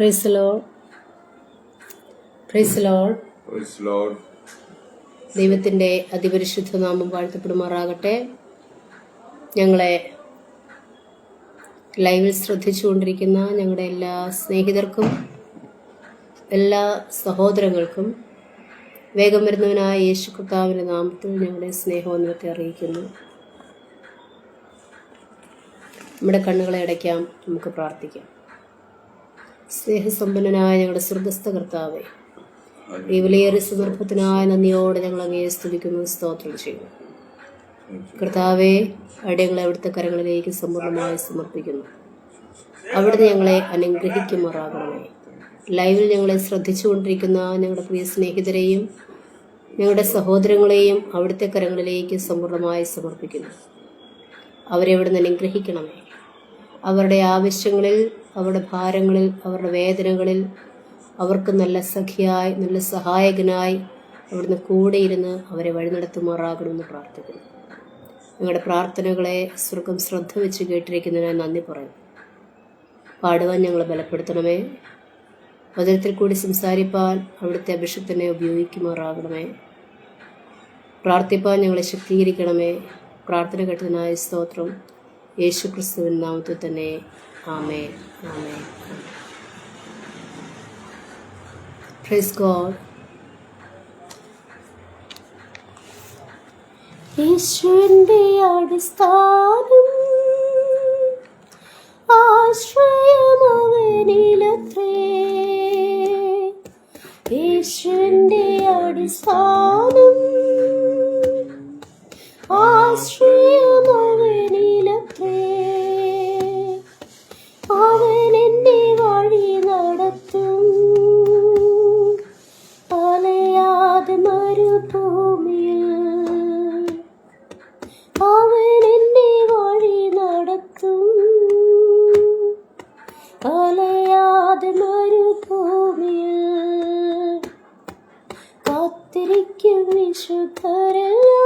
Price lord. Praise lord. Praise lord. ദൈവത്തിൻ്റെ അതിപരിശുദ്ധ നാമം വാഴ്ത്തപ്പെടുമാറാകട്ടെ. ഞങ്ങളെ ലൈവിൽ ശ്രദ്ധിച്ചുകൊണ്ടിരിക്കുന്ന ഞങ്ങളുടെ എല്ലാ സ്നേഹിതർക്കും എല്ലാ സഹോദരങ്ങൾക്കും വേഗം വരുന്നവനായ യേശു കർത്താവിൻ്റെ നാമത്തിൽ ഞങ്ങളുടെ സ്നേഹവന്ദനത്തെ അറിയിക്കുന്നു. നമ്മുടെ കണ്ണുകളെ അടയ്ക്കാം, നമുക്ക് പ്രാർത്ഥിക്കാം. സ്നേഹസമ്പന്നനായ ഞങ്ങളുടെ സ്വർഗസ്ഥ കർത്താവേ, ഈ വിലയേറിയ സന്ദർഭത്തിനായ നന്ദിയോടെ ഞങ്ങൾ അങ്ങയെ സ്തുതിക്കുന്നു, സ്തോത്രം ചെയ്യുന്നു. കർത്താവെ, അടിയങ്ങളെ അവിടുത്തെ കരങ്ങളിലേക്ക് സമ്പൂർണ്ണമായി സമർപ്പിക്കുന്നു. അവിടുന്ന് ഞങ്ങളെ അനുഗ്രഹിക്കുമാറാകണമേ. ലൈവിൽ ഞങ്ങളെ ശ്രദ്ധിച്ചുകൊണ്ടിരിക്കുന്ന ഞങ്ങളുടെ പ്രിയ സ്നേഹിതരെയും ഞങ്ങളുടെ സഹോദരങ്ങളെയും അവിടുത്തെ കരങ്ങളിലേക്ക് സമ്പൂർണ്ണമായി സമർപ്പിക്കുന്നു. അവരെ അവിടുന്ന് അനുഗ്രഹിക്കണമേ. അവരുടെ ആവശ്യങ്ങളിൽ, അവരുടെ ഭാരങ്ങളിൽ, അവരുടെ വേദനകളിൽ അവർക്ക് നല്ല സഖിയായി, നല്ല സഹായകനായി അവിടുന്ന് കൂടെയിരുന്ന് അവരെ വഴി നടത്തുമാറാകണമെന്ന് പ്രാർത്ഥിക്കുന്നു. ഞങ്ങളുടെ പ്രാർത്ഥനകളെ സ്വർഗം ശ്രദ്ധ വെച്ച് കേട്ടിരിക്കുന്നതിനായി നന്ദി പറയും. പാടുവാൻ ഞങ്ങളെ ബലപ്പെടുത്തണമേ. വചനത്തിൽ കൂടി സംസാരിപ്പാൻ അവിടുത്തെ അഭിഷക്തനെ ഉപയോഗിക്കുമാറാകണമേ. പ്രാർത്ഥിപ്പാൻ ഞങ്ങളെ ശക്തീകരിക്കണമേ. പ്രാർത്ഥന കേട്ടതിനായ സ്തോത്രം. യേശു ക്രിസ്തുവിൻ നാമത്തിൽ തന്നെ. Amen, amen. Praise God. യേശുവിൻ്റെ അടിസ്ഥാനം ആശ്രയമവനിലത്രേ. യേശുവിൻ്റെ അടിസ്ഥാനം ആശ്രയമവനിലത്രേ. അവൻ എന്നെ വഴി നടത്തും, അലയാതെ മരുഭൂമിയിൽ. അവൻ എന്നെ വഴി നടത്തും, അലയാതെ മരുഭൂമിയിൽ. കാത്തിരിക്കും വിശുദ്ധരെല്ലാം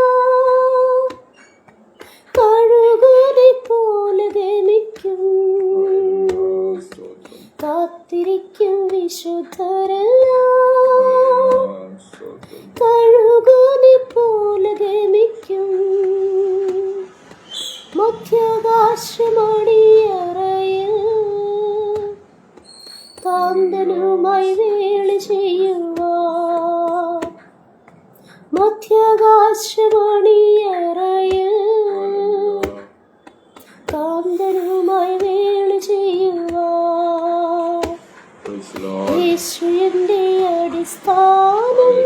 കഴുകനെ പോലെ ഗമിക്കും. കാത്തിരിക്കും വിശുദ്ധരെല്ലാം കഴുകനെ പോലെ ഗമിക്കും. മധ്യാകാശമണിയറയിൽ കാന്തനുമായി വേളി ചെയ്യുവാൻ. മധ്യാകാശമണിയറയിൽ കാന്തനുമായി വേളി ചെയ്യുവാൻ. യേശുവിൻ്റെ അടിസ്ഥാനം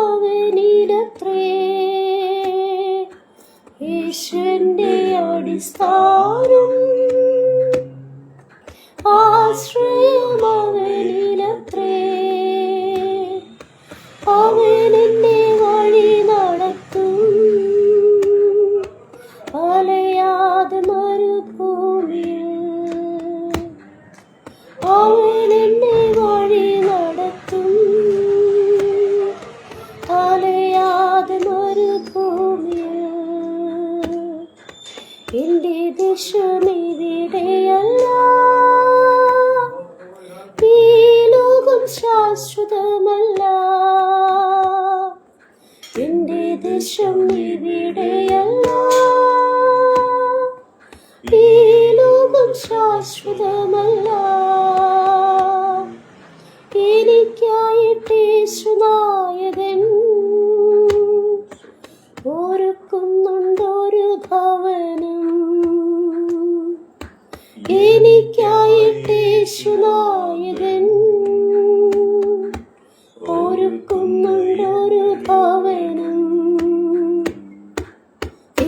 ആശ്രയമവനിലത്രേ. യേശുവിൻ്റെ അടിസ്ഥാനം ആശ്രയമവനിലത്രേ. അവൻ എന്നെ വഴി നടത്തും, അലയാതെ മരുഭൂമിയിൽ. അവൻ എന്നെ വഴി നടത്തും, അലയാതെ മരുഭൂമിയിൽ. എൻ്റെ ദേശമിവിടെയല്ല, ഈ ലോകം ശാശ്വതമല്ല. എൻ്റെ ദേശം ഇവിടെയല്ല, ഈ ലോകം ശാശ്വതമല്ല. എനിക്കായിട്ട് യേശുനായകൻ ഒരുക്കുന്നുണ്ടൊരു ഭവനം. എനിക്കായിട്ട് യേശുനായകൻ ഒരുക്കുന്നുണ്ടൊരു ഭവനം.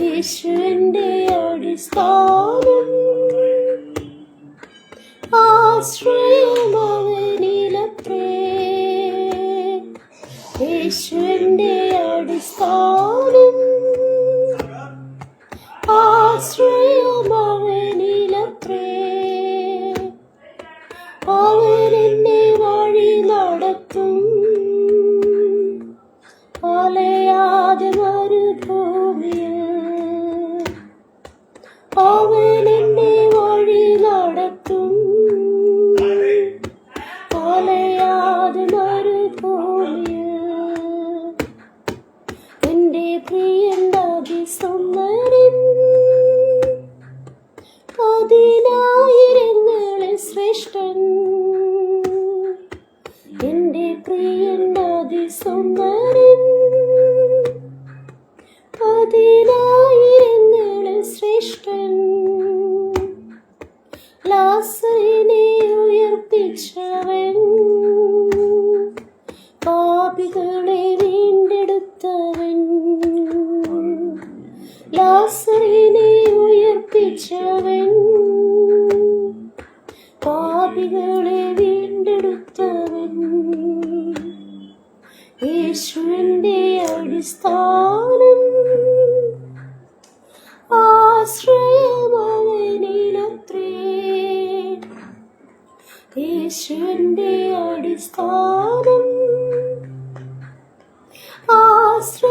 യേശുവിൻ്റെ അടിസ്ഥാനം ആശ്രയമവനിലത്രേ. യേശുവിൻ്റെ അടിസ്ഥാനം ആശ്രയമവനിലത്രേ. അവൻ എന്നെ വഴി നടത്തും, അലയാതെ മരുഭൂമിയിൽ. അവൻ എന്നെ വഴി ലാസറിനെ ഉയർപ്പിച്ചവൻ, പാപികളെ വീണ്ടെടുത്തവൻ. ലാസറിനെ ഉയർപ്പിച്ചവൻ, പാപികളെ വീണ്ടെടുത്തവൻ. യേശുവിന്റെ അടിസ്ഥാനം, ആശ്രയമവനിലത്രേ. യേശുവിന്റെ അടിസ്ഥാനം, ആശ്രയമവനിലത്രേ.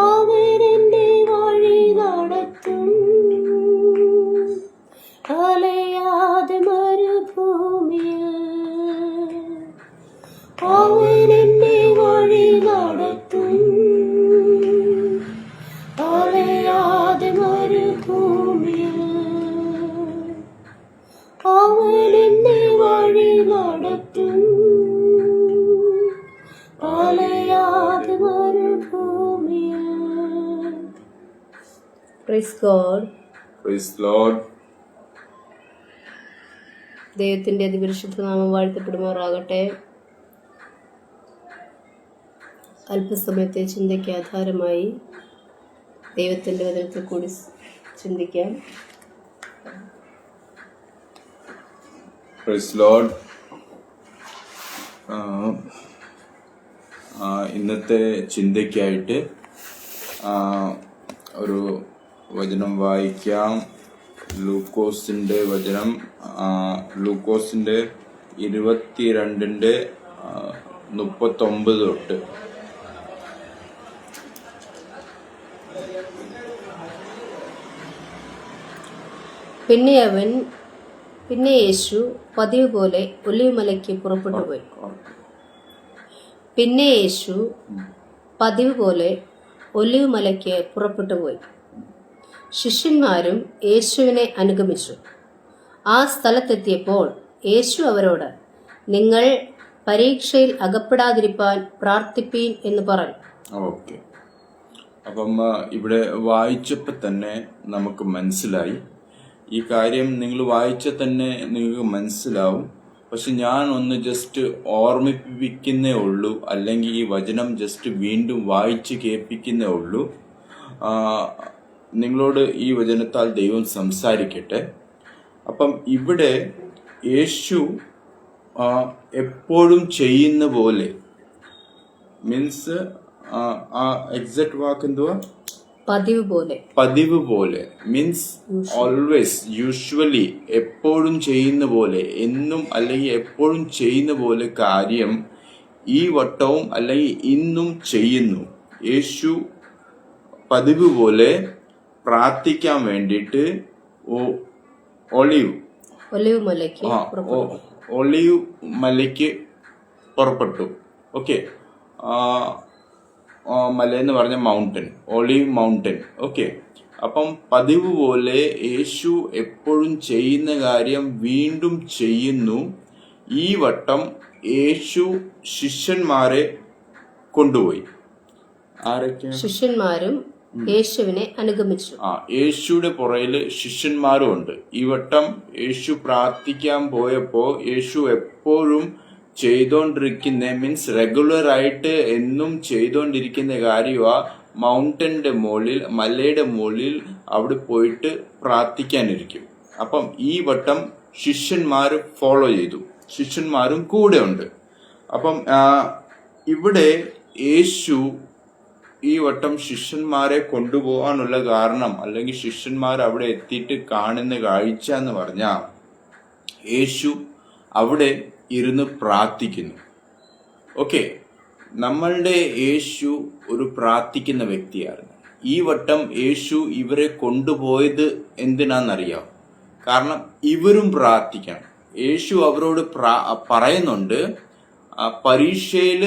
അവനെന്റെ വഴി നടത്തും, അലയാതെ മരുഭൂമിയിൽ. അവനെന്റെ വഴി നടത്തും, അലയാതെ മരുഭൂമിയിൽ. അവനെന്റെ വഴി നടത്തും, അലയാതെ മരുഭൂമിയിൽ. Praise God. Praise lord. ദൈവത്തിന്റെ അതിപരിശുദ്ധ നാമം വാഴ്ത്തപ്പെടുമാറാകട്ടെ. അല്പസമയത്തെ ചിന്തയ്ക്ക് ആധാരമായി ദൈവത്തിന്റെ വചനത്തിൽ കൂടി ചിന്തിക്കാം. Praise lord. ഇന്നത്തെ ചിന്തയ്ക്കായിട്ട് ഒരു വചനം വായിക്കാം. ലൂക്കോസിന്റെ വചനം, ലൂക്കോസിന്റെ 22:39 തൊട്ട്. പിന്നെ യേശു പതിവ് പോലെ ഒലിവുമലയ്ക്ക് പുറപ്പെട്ടു പോയി. പിന്നെ യേശു പതിവ് പോലെ ഒലിവുമലയ്ക്ക് പുറപ്പെട്ടു പോയി. ശിഷ്യന്മാരും യേശുവിനെ അനുഗമിച്ചു. ആ സ്ഥലത്തെത്തിയപ്പോൾ യേശു അവരോട്, നിങ്ങൾ പരീക്ഷയിൽ അകപ്പെടാതിരിപ്പാൻ പ്രാർത്ഥിപ്പീൻ എന്ന് പറഞ്ഞു. ഓക്കെ. അപ്പം ഇവിടെ വായിച്ചപ്പോൾ തന്നെ നമുക്ക് മനസ്സിലായി. ഈ കാര്യം നിങ്ങൾ വായിച്ചാൽ തന്നെ നിങ്ങൾക്ക് മനസ്സിലാവും. പക്ഷെ ഞാൻ ഒന്ന് ജസ്റ്റ് ഓർമ്മിപ്പിക്കുന്നേ ഉള്ളൂ, അല്ലെങ്കിൽ ഈ വചനം ജസ്റ്റ് വീണ്ടും വായിച്ച് കേൾപ്പിക്കുന്നേ ഉള്ളൂ. നിങ്ങളോട് ഈ വചനത്താൽ ദൈവം സംസാരിക്കട്ടെ. അപ്പം ഇവിടെ യേശു എപ്പോഴും ചെയ്യുന്ന പോലെ, മീൻസ് ആ എക്സാക്ട് വാക്ക് എന്തുവാ? പതിവ് പോലെ മീൻസ് ഓൾവേസ്, യൂഷ്വലി, എപ്പോഴും ചെയ്യുന്ന പോലെ, എന്നും അല്ലെങ്കിൽ എപ്പോഴും ചെയ്യുന്ന പോലെ കാര്യം ഈ വട്ടവും അല്ലെങ്കിൽ ഇന്നും ചെയ്യുന്നു. യേശു പതിവ് പോലെ പ്രാർത്ഥിക്കാൻ വേണ്ടിയിട്ട് ഒലിവ് മലയ്ക്ക് പുറപ്പെട്ടു. ഓക്കെ. മല എന്ന് പറഞ്ഞ മൗണ്ടൻ, ഒലിവ് മൗണ്ടൻ. ഓക്കെ. അപ്പം പതിവ് പോലെ യേശു എപ്പോഴും ചെയ്യുന്ന കാര്യം വീണ്ടും ചെയ്യുന്നു. ഈ വട്ടം യേശു ശിഷ്യന്മാരെ കൊണ്ടുപോയി. ആരൊക്കെയാണ്? ശിഷ്യന്മാരും യേശുവിനെ അനുഗമിച്ചു. യേശുയുടെ പുറകില് ശിഷ്യന്മാരും ഉണ്ട്. ഈ വട്ടം യേശു പ്രാർത്ഥിക്കാൻ പോയപ്പോ യേശു എപ്പോഴും ചെയ്തോണ്ടിരിക്കുന്ന, മീൻസ് റെഗുലർ ആയിട്ട് എന്നും ചെയ്തോണ്ടിരിക്കുന്ന കാര്യമാ മൗണ്ടന്റെ മുകളിൽ, മലയുടെ മുകളിൽ അവിടെ പോയിട്ട് പ്രാർത്ഥിക്കാനിരിക്കും. അപ്പം ഈ വട്ടം ശിഷ്യന്മാർ ഫോളോ ചെയ്തു, ശിഷ്യന്മാരും കൂടെ ഉണ്ട്. അപ്പം ഇവിടെ യേശു ഈ വട്ടം ശിഷ്യന്മാരെ കൊണ്ടുപോകാനുള്ള കാരണം, അല്ലെങ്കിൽ ശിഷ്യന്മാർ അവിടെ എത്തിയിട്ട് കാണുന്ന കാഴ്ച എന്ന് പറഞ്ഞാൽ, യേശു അവിടെ ഇരുന്ന് പ്രാർത്ഥിക്കുന്നു. ഓക്കെ. നമ്മളുടെ യേശു ഒരു പ്രാർത്ഥിക്കുന്ന വ്യക്തിയായിരുന്നു. ഈ വട്ടം യേശു ഇവരെ കൊണ്ടുപോയത് എന്തിനാണെന്നറിയാം? കാരണം ഇവരും പ്രാർത്ഥിക്കണം. യേശു അവരോട് പറയുന്നുണ്ട്, പരീക്ഷയിൽ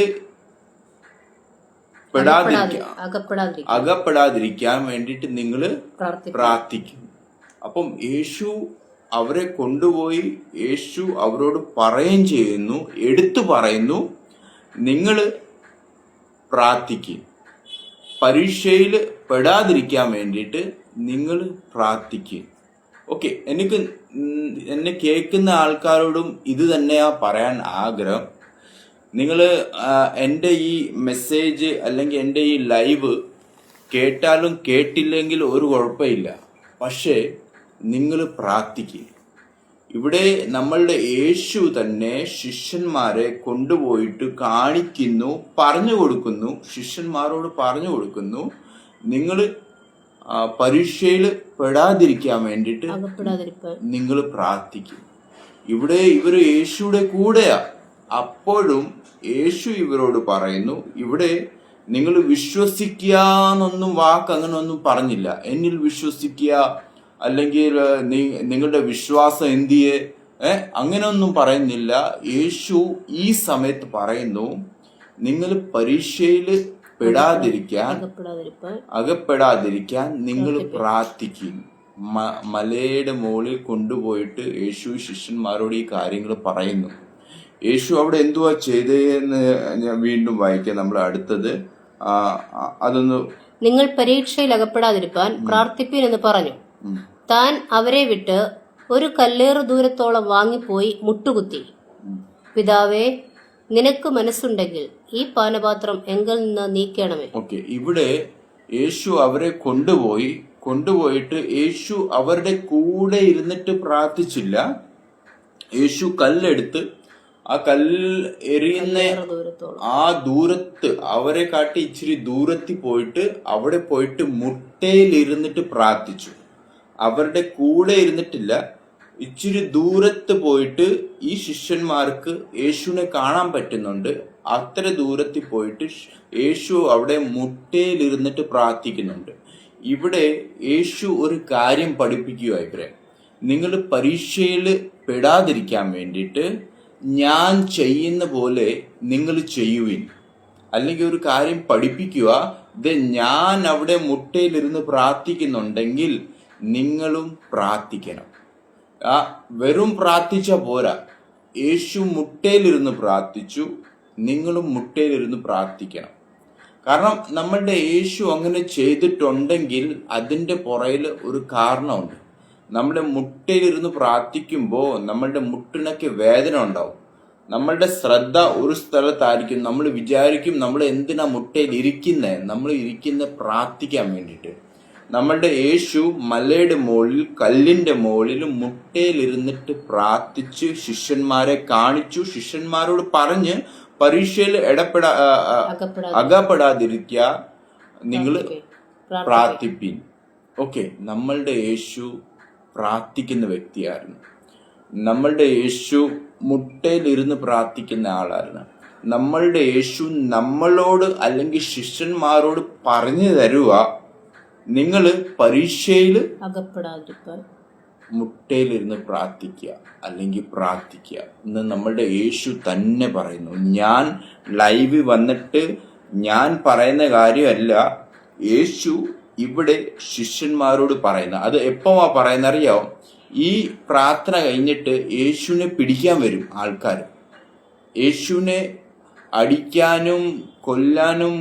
അകപ്പെടാതിരിക്കാൻ വേണ്ടിയിട്ട് നിങ്ങൾ പ്രാർത്ഥിക്കും. അപ്പം യേശു അവരെ കൊണ്ടുപോയി യേശു അവരോട് പറയുകയും ചെയ്യുന്നു, എടുത്തു പറയുന്നു, നിങ്ങൾ പ്രാർത്ഥിക്കും. പരീക്ഷയിൽ പെടാതിരിക്കാൻ വേണ്ടിയിട്ട് നിങ്ങൾ പ്രാർത്ഥിക്കുക. ഓക്കെ, എന്നെ കേൾക്കുന്ന ആൾക്കാരോടും ഇത് തന്നെയാ പറയാൻ ആഗ്രഹം. നിങ്ങൾ എൻ്റെ ഈ മെസ്സേജ് അല്ലെങ്കിൽ എൻ്റെ ഈ ലൈവ് കേട്ടാലും കേട്ടില്ലെങ്കിൽ ഒരു കുഴപ്പമില്ല. പക്ഷേ നിങ്ങൾ പ്രാർത്ഥിക്കുക. ഇവിടെ നമ്മളുടെ യേശു തന്നെ ശിഷ്യന്മാരെ കൊണ്ടുപോയിട്ട് കാണിക്കുന്നു, പറഞ്ഞു കൊടുക്കുന്നു, ശിഷ്യന്മാരോട് പറഞ്ഞു കൊടുക്കുന്നു, നിങ്ങൾ പരീക്ഷയിൽ പെടാതിരിക്കാൻ വേണ്ടിയിട്ട് നിങ്ങൾ പ്രാർത്ഥിക്കും. ഇവിടെ ഇവർ യേശുയുടെ കൂടെയാ. അപ്പോഴും യേശു ഇവരോട് പറയുന്നു, ഇവിടെ നിങ്ങൾ വിശ്വസിക്കുക എന്നൊന്നും വാക്ക് അങ്ങനെ ഒന്നും പറഞ്ഞില്ല. എന്നിൽ വിശ്വസിക്കുക അല്ലെങ്കിൽ നിങ്ങളുടെ വിശ്വാസം എന്തിയെ അങ്ങനെയൊന്നും പറയുന്നില്ല. യേശു ഈ സമയത്ത് പറയുന്നു, നിങ്ങൾ പരീക്ഷയിൽ അകപ്പെടാതിരിക്കാൻ നിങ്ങൾ പ്രാർത്ഥിക്കും. മലയുടെ മുകളിൽ കൊണ്ടുപോയിട്ട് യേശു ശിഷ്യന്മാരോട് ഈ കാര്യങ്ങൾ പറയുന്നു. യേശു അവിടെ എന്തുവാ ചെയ്തതെന്ന് ഞാൻ വീണ്ടും വായിക്കാം. നമ്മൾ അടുത്തത് അതൊന്ന്, നിങ്ങൾ പരീക്ഷയിൽ അകപ്പെടാതിരിക്കാൻ പ്രാർത്ഥിപ്പീൻ എന്ന് പറഞ്ഞു. താൻ അവരെ വിട്ട് ഒരു കല്ലേറ് ദൂരത്തോളം വാങ്ങിപ്പോയി മുട്ടുകുത്തി, പിതാവേ, നിനക്ക് മനസ്സുണ്ടെങ്കിൽ ഈ പാനപാത്രം എങ്കിൽ നിന്ന് നീക്കണമേ. ഓക്കെ, ഇവിടെ യേശു അവരെ കൊണ്ടുപോയിട്ട് യേശു അവരുടെ കൂടെ ഇരുന്നിട്ട് പ്രാർത്ഥിച്ചില്ല. യേശു കല്ലെടുത്ത് ആ കല്ല് എറിയുന്ന ആ ദൂരത്ത്, അവരെ കാട്ടി ഇച്ചിരി ദൂരത്തിൽ പോയിട്ട് അവിടെ പോയിട്ട് മുട്ടയിലിരുന്നിട്ട് പ്രാർത്ഥിച്ചു. അവരുടെ കൂടെ ഇരുന്നിട്ടില്ല, ഇച്ചിരി ദൂരത്ത് പോയിട്ട് ഈ ശിഷ്യന്മാർക്ക് യേശുവിനെ കാണാൻ പറ്റുന്നുണ്ട്. അത്ര ദൂരത്തിൽ പോയിട്ട് യേശു അവിടെ മുട്ടയിലിരുന്നിട്ട് പ്രാർത്ഥിക്കുന്നുണ്ട്. ഇവിടെ യേശു ഒരു കാര്യം പഠിപ്പിക്കുക ഇവരെ, നിങ്ങൾ പരീക്ഷയിൽ പെടാതിരിക്കാൻ വേണ്ടിയിട്ട് ഞാൻ ചെയ്യുന്ന പോലെ നിങ്ങൾ ചെയ്യുവിൻ. അല്ലെങ്കിൽ ഒരു കാര്യം പഠിപ്പിക്കുക, ഇത് ഞാൻ അവിടെ മുട്ടയിലിരുന്ന് പ്രാർത്ഥിക്കുന്നുണ്ടെങ്കിൽ നിങ്ങളും പ്രാർത്ഥിക്കണം. വെറും പ്രാർത്ഥിച്ച പോരാ, യേശു മുട്ടയിലിരുന്ന് പ്രാർത്ഥിച്ചു, നിങ്ങളും മുട്ടയിലിരുന്ന് പ്രാർത്ഥിക്കണം. കാരണം നമ്മളുടെ യേശു അങ്ങനെ ചെയ്തിട്ടുണ്ടെങ്കിൽ അതിൻ്റെ പുറയിൽ ഒരു കാരണമുണ്ട്. നമ്മുടെ മുട്ടയിലിരുന്ന് പ്രാർത്ഥിക്കുമ്പോൾ നമ്മളുടെ മുട്ടിനൊക്കെ വേദന ഉണ്ടാവും. നമ്മളുടെ ശ്രദ്ധ ഒരു സ്ഥലത്തായിരിക്കും. നമ്മൾ വിചാരിക്കും നമ്മൾ എന്തിനാ മുട്ടയിൽ ഇരിക്കുന്നത്, നമ്മൾ ഇരിക്കുന്ന പ്രാർത്ഥിക്കാൻ വേണ്ടിയിട്ട്. നമ്മളുടെ യേശു മലയുടെ മുകളിൽ, കല്ലിന്റെ മുകളിൽ മുട്ടയിലിരുന്നിട്ട് പ്രാർത്ഥിച്ച് ശിഷ്യന്മാരെ കാണിച്ചു. ശിഷ്യന്മാരോട് പറഞ്ഞ് പരീക്ഷയിൽ അകപ്പെടാതിരിക്കുക, നിങ്ങൾ പ്രാർത്ഥിപ്പിൻ. ഓക്കെ, നമ്മളുടെ യേശു പ്രാർത്ഥിക്കുന്ന വ്യക്തിയായിരുന്നു. നമ്മളുടെ യേശു മുട്ടയിലിരുന്ന് പ്രാർത്ഥിക്കുന്ന ആളായിരുന്നു. നമ്മളുടെ യേശു നമ്മളോട് അല്ലെങ്കിൽ ശിഷ്യന്മാരോട് പറഞ്ഞു തരുക, നിങ്ങൾ പരീക്ഷയിൽ മുട്ടയിലിരുന്ന് പ്രാർത്ഥിക്കുക അല്ലെങ്കിൽ പ്രാർത്ഥിക്കുക എന്ന് നമ്മളുടെ യേശു തന്നെ പറയുന്നു. ഞാൻ ലൈവ് വന്നിട്ട് ഞാൻ പറയുന്ന കാര്യമല്ല, യേശു ഇവിടെ ശിഷ്യന്മാരോട് പറയുന്ന. അത് എപ്പോഴാ പറയുന്ന അറിയാമോ? ഈ പ്രാർത്ഥന കഴിഞ്ഞിട്ട് യേശുവിനെ പിടിക്കാൻ വരും ആൾക്കാർ. യേശുവിനെ അടിക്കാനും കൊല്ലാനും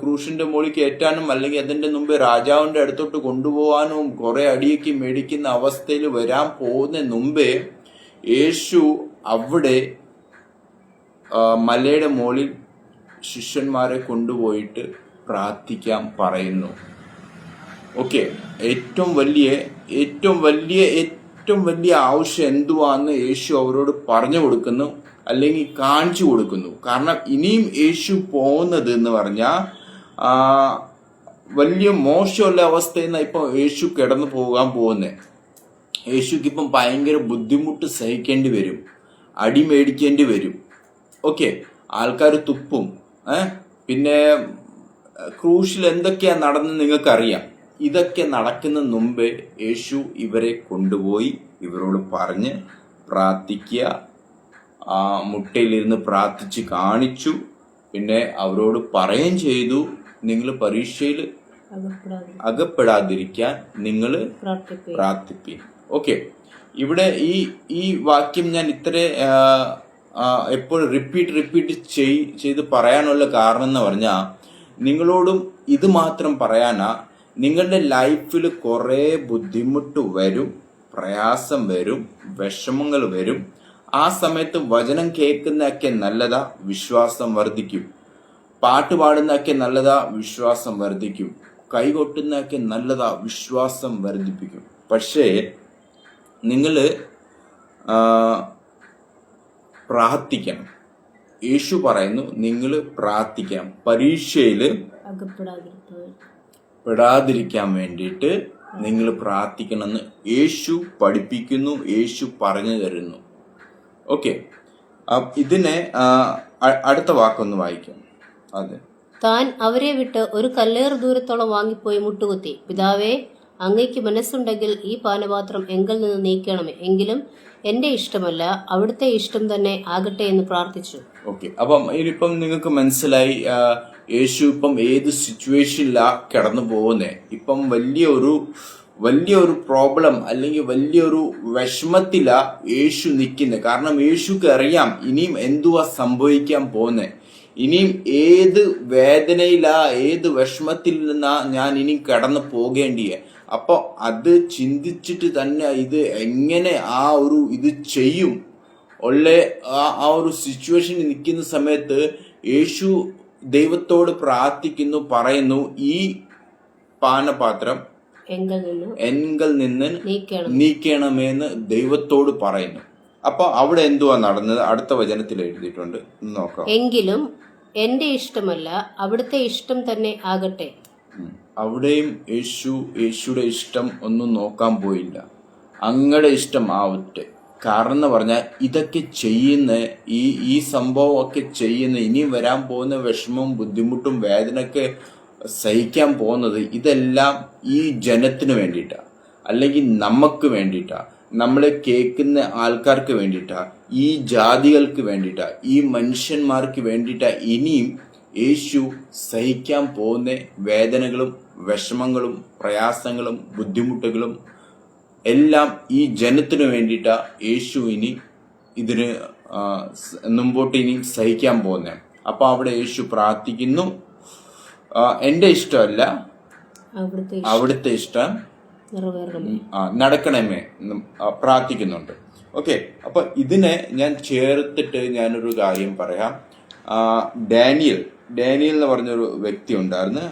ക്രൂശിന്റെ മുകളിൽ കയറ്റാനും അല്ലെങ്കിൽ അതിന്റെ മുമ്പ് രാജാവിന്റെ അടുത്തോട്ട് കൊണ്ടുപോകാനും കുറെ അടിയൊക്കെ മേടിക്കുന്ന അവസ്ഥയിൽ വരാൻ പോകുന്ന മുമ്പേ യേശു അവിടെ മലയുടെ മുകളിൽ ശിഷ്യന്മാരെ കൊണ്ടുപോയിട്ട് പ്രാർത്ഥിക്കാൻ പറയുന്നു. ഓക്കെ, ഏറ്റവും വലിയ ആവശ്യം എന്തുവാന്ന് യേശു അവരോട് പറഞ്ഞു കൊടുക്കുന്നു അല്ലെങ്കിൽ കാണിച്ചു കൊടുക്കുന്നു. കാരണം ഇനിയും യേശു പോകുന്നത് എന്ന് പറഞ്ഞാൽ വലിയ മോശമുള്ള അവസ്ഥയിൽ നിന്നാണ് ഇപ്പം യേശു കിടന്നു പോകാൻ പോകുന്നത്. യേശുക്ക് ഇപ്പം ഭയങ്കര ബുദ്ധിമുട്ട് സഹിക്കേണ്ടി വരും, അടി മേടിക്കേണ്ടി വരും. ഓക്കെ, ആൾക്കാർ തുപ്പും. പിന്നെ ക്രൂശിൽ എന്തൊക്കെയാ നടന്നത് നിങ്ങൾക്കറിയാം. ഇതൊക്കെ നടക്കുന്ന മുമ്പേ യേശു ഇവരെ കൊണ്ടുപോയി ഇവരോട് പറഞ്ഞ് പ്രാർത്ഥിക്കുക, മുട്ടയിലിരുന്ന് പ്രാർത്ഥിച്ച് കാണിച്ചു. പിന്നെ അവരോട് പറയുകയും ചെയ്തു, നിങ്ങൾ പരീക്ഷയിൽ അകപ്പെടാതിരിക്കാൻ നിങ്ങൾ പ്രാർത്ഥിപ്പിൻ. ഓക്കെ, ഇവിടെ ഈ വാക്യം ഞാൻ ഇത്ര എപ്പോഴും റിപ്പീറ്റ് ചെയ്ത് പറയാനുള്ള കാരണം എന്ന് പറഞ്ഞാൽ, നിങ്ങളോടും ഇത് മാത്രം പറയാനാ, നിങ്ങളുടെ ലൈഫിൽ കുറെ ബുദ്ധിമുട്ട് വരും, പ്രയാസം വരും, വിഷമങ്ങൾ വരും. ആ സമയത്ത് വചനം കേൾക്കുന്നതൊക്കെ നല്ലതാ, വിശ്വാസം വർദ്ധിക്കും. പാട്ട് പാടുന്നതൊക്കെ നല്ലതാ, വിശ്വാസം വർദ്ധിക്കും. കൈകൊട്ടുന്നതൊക്കെ നല്ലതാ, വിശ്വാസം വർദ്ധിപ്പിക്കും. പക്ഷേ നിങ്ങള് പ്രാർത്ഥിക്കണം. യേശു പറയുന്നു നിങ്ങൾ പ്രാർത്ഥിക്കണം. പരീക്ഷയിൽ പെടാതിരിക്കാൻ വേണ്ടിയിട്ട് നിങ്ങൾ പ്രാർത്ഥിക്കണമെന്ന് യേശു പഠിപ്പിക്കുന്നു, യേശു പറഞ്ഞു തരുന്നു. ഓക്കെ, ഇതിനെ അടുത്ത വാക്കൊന്ന് വായിക്കാം. അതെ. താൻ അവരെ വിട്ട് ഒരു കല്ലേറ് ദൂരത്തോളം വാങ്ങിപ്പോയി മുട്ടുകുത്തി, പിതാവേ, അങ്ങയ്ക്ക് മനസ്സുണ്ടെങ്കിൽ ഈ പാനപാത്രം എങ്കിൽ നിന്ന് നീക്കണമേ, എങ്കിലും എന്റെ ഇഷ്ടമല്ല അവിടുത്തെ ഇഷ്ടം തന്നെ ആകട്ടെ എന്ന് പ്രാർത്ഥിച്ചു. ഓക്കെ, അപ്പം ഇനിയിപ്പം നിങ്ങൾക്ക് മനസ്സിലായി യേശു ഇപ്പം ഏത് സിറ്റുവേഷനിലാ കിടന്നു പോകുന്നേ. ഇപ്പം വലിയൊരു പ്രോബ്ലം അല്ലെങ്കിൽ വലിയൊരു വിഷമത്തിലാ യേശു നിൽക്കുന്നത്. കാരണം യേശുക്ക് അറിയാം ഇനിയും എന്തുവാ സംഭവിക്കാൻ പോകുന്നേ, ഇനിയും ഏത് വേദനയിലാ, ഏത് വിഷമത്തിൽ നിന്നാ ഞാൻ ഇനി കടന്നു പോകേണ്ടിയേ. അപ്പൊ അത് ചിന്തിച്ചിട്ട് തന്നെ ഇത് എങ്ങനെ ഇത് ചെയ്യും ആ ഒരു സിറ്റുവേഷനിൽ നിൽക്കുന്ന സമയത്ത് യേശു ദൈവത്തോട് പ്രാർത്ഥിക്കുന്നു, പറയുന്നു ഈ പാനപാത്രം എങ്കിൽ നിന്ന് നീക്കണമെന്ന് ദൈവത്തോട് പറയുന്നു. അപ്പൊ അവിടെ എന്തുവാ നടന്നത്? അടുത്ത വചനത്തിൽ എഴുതിയിട്ടുണ്ട്, നോക്കാം. എങ്കിലും എന്റെ ഇഷ്ടമല്ല അവിടുത്തെ ഇഷ്ടം തന്നെ ആകട്ടെ. അവിടെയും യേശുയുടെ ഇഷ്ടം ഒന്നും നോക്കാൻ പോയില്ല, അങ്ങയുടെ ഇഷ്ടം ആവട്ടെ. കാരണം എന്ന് പറഞ്ഞാൽ ഇതൊക്കെ ചെയ്യുന്ന ഈ സംഭവമൊക്കെ ചെയ്യുന്ന, ഇനിയും വരാൻ പോകുന്ന വിഷമവും ബുദ്ധിമുട്ടും വേദനയൊക്കെ സഹിക്കാൻ പോകുന്നത് ഇതെല്ലാം ഈ ജനത്തിന് വേണ്ടിയിട്ടാ, അല്ലെങ്കിൽ നമുക്ക് വേണ്ടിയിട്ടാ, നമ്മളെ കേൾക്കുന്ന ആൾക്കാർക്ക് വേണ്ടിയിട്ടാ, ഈ ജാതികൾക്ക് വേണ്ടിയിട്ടാ, ഈ മനുഷ്യന്മാർക്ക് വേണ്ടിയിട്ടാ ഇനിയും യേശു സഹിക്കാൻ പോകുന്ന വേദനകളും വിഷമങ്ങളും പ്രയാസങ്ങളും ബുദ്ധിമുട്ടുകളും എല്ലാം ഈ ജനത്തിനു വേണ്ടിയിട്ടാ യേശു ഇനി ഇതിന് മുമ്പോട്ട് ഇനി സഹിക്കാൻ പോകുന്നത്. അപ്പൊ അവിടെ യേശു പ്രാർത്ഥിക്കുന്നു, എന്റെ ഇഷ്ടമല്ല അവിടുത്തെ ഇഷ്ടം നടക്കണമേ പ്രാർത്ഥിക്കുന്നുണ്ട്. ഓക്കെ, അപ്പൊ ഇതിനെ ഞാൻ ചേർത്തിട്ട് ഞാനൊരു കാര്യം പറയാം. ഡാനിയൽ എന്ന് പറഞ്ഞൊരു വ്യക്തി ഉണ്ടായിരുന്നു.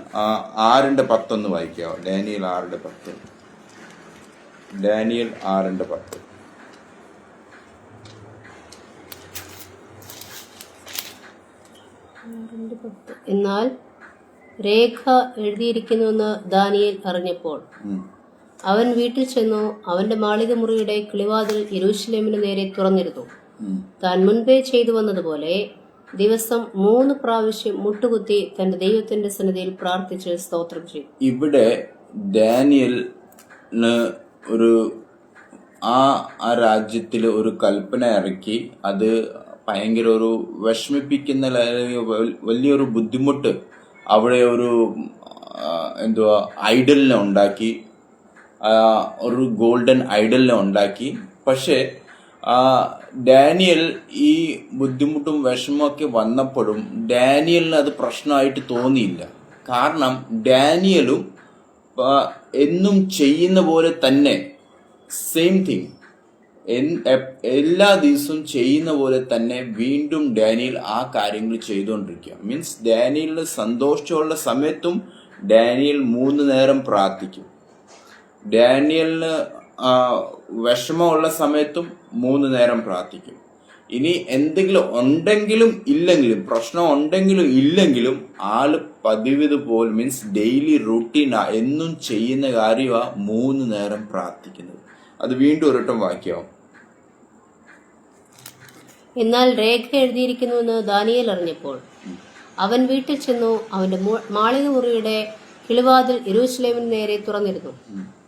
6:10 വായിക്കാവോ? ഡാനിയൽ 6:10. ഡാനിയൽ 6:10. എന്നാൽ രേഖ എഴുതിയിരിക്കുന്നുവെന്ന് ദാനിയേൽ അറിഞ്ഞപ്പോൾ അവൻ വീട്ടിൽ ചെന്നു അവന്റെ മാളിക മുറിയുടെ കിളിവാതിൽ യെരൂശലേമിന് നേരെ തുറന്നിരുന്നു. താൻ മുൻപേ ചെയ്തു വന്നതുപോലെ ദിവസം 3 പ്രാവശ്യം മുട്ടുകുത്തി തന്റെ ദൈവത്തിന്റെ സന്നിധിയിൽ പ്രാർത്ഥിച്ച് സ്തോത്രം ചെയ്തു. ഇവിടെ ഡാനിയലിന് ആ രാജ്യത്തില് ഒരു കൽപ്പന ഇറക്കി. അത് ഭയങ്കര ഒരു വിഷമിപ്പിക്കുന്ന വലിയൊരു ബുദ്ധിമുട്ട്. അവിടെ ഒരു ഐഡലിനെ ഉണ്ടാക്കി, ഒരു ഗോൾഡൻ ഐഡലിനെ ഉണ്ടാക്കി. പക്ഷെ ഡാനിയൽ ഈ ബുദ്ധിമുട്ടും വിഷമമൊക്കെ വന്നപ്പോഴും ഡാനിയലിന് അത് പ്രശ്നമായിട്ട് തോന്നിയില്ല. കാരണം ഡാനിയലും എന്നും ചെയ്യുന്ന പോലെ തന്നെ സെയിം തിങ് എല്ലാ ദിവസവും ചെയ്യുന്ന പോലെ തന്നെ വീണ്ടും ഡാനിയൽ ആ കാര്യങ്ങൾ ചെയ്തുകൊണ്ടിരിക്കുക. മീൻസ് ഡാനിയലിന് സന്തോഷമുള്ള സമയത്തും ഡാനിയൽ 3 നേരം പ്രാർത്ഥിക്കും. ഡാനിയലിന് വിഷമമുള്ള സമയത്തും 3 നേരം പ്രാർത്ഥിക്കും. ഇനി എന്തെങ്കിലും ഉണ്ടെങ്കിലും ഇല്ലെങ്കിലും, പ്രശ്നം ഉണ്ടെങ്കിലും ഇല്ലെങ്കിലും ആള് പതിവ് പോലെ മീൻസ് ഡെയിലി റൂട്ടീൻ എന്നും ചെയ്യുന്ന കാര്യമാ 3 നേരം പ്രാർത്ഥിക്കുന്നത്. അത് വീണ്ടും ഒരിട്ടം വാക്യാവും. എന്നാൽ രേഖ എഴുതിയിരിക്കുന്നുവെന്ന് ദാനിയേൽ അറിഞ്ഞപ്പോൾ അവൻ വീട്ടിൽ ചെന്നു അവന്റെ മാളിക മുറിയുടെ കിളിവാതിൽ യെരൂശലേമിന് നേരെ തുറന്നിരുന്നു.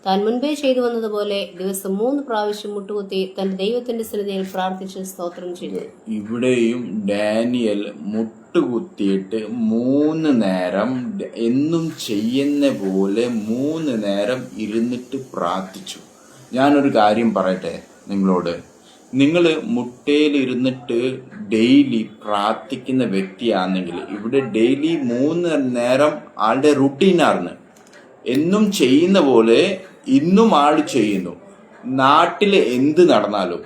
താൻ മുൻപേ ചെയ്തു വന്നതുപോലെ ദിവസം 3 പ്രാവശ്യം മുട്ടുകുത്തി തന്റെ ദൈവത്തിന്റെ സന്നിധിയിൽ പ്രാർത്ഥിച്ച് സ്തോത്രം ചെയ്തു. ഇവിടെയും ഡാനിയൽ മുട്ടുകുത്തിയിട്ട് 3 നേരം എന്നും ചെയ്യുന്ന പോലെ 3 നേരം ഇരുന്നിട്ട് പ്രാർത്ഥിച്ചു. ഞാനൊരു കാര്യം പറയട്ടെ നിങ്ങളോട്. നിങ്ങൾ മുട്ടയിൽ ഇരുന്നിട്ട് ഡെയിലി പ്രാർത്ഥിക്കുന്ന വ്യക്തിയാണെങ്കിൽ, ഇവിടെ ഡെയിലി 3 നേരം ആളുടെ റുട്ടീനാർന്ന്, എന്നും ചെയ്യുന്ന പോലെ ഇന്നും ആള് ചെയ്യുന്നു. നാട്ടിൽ എന്ത് നടന്നാലും,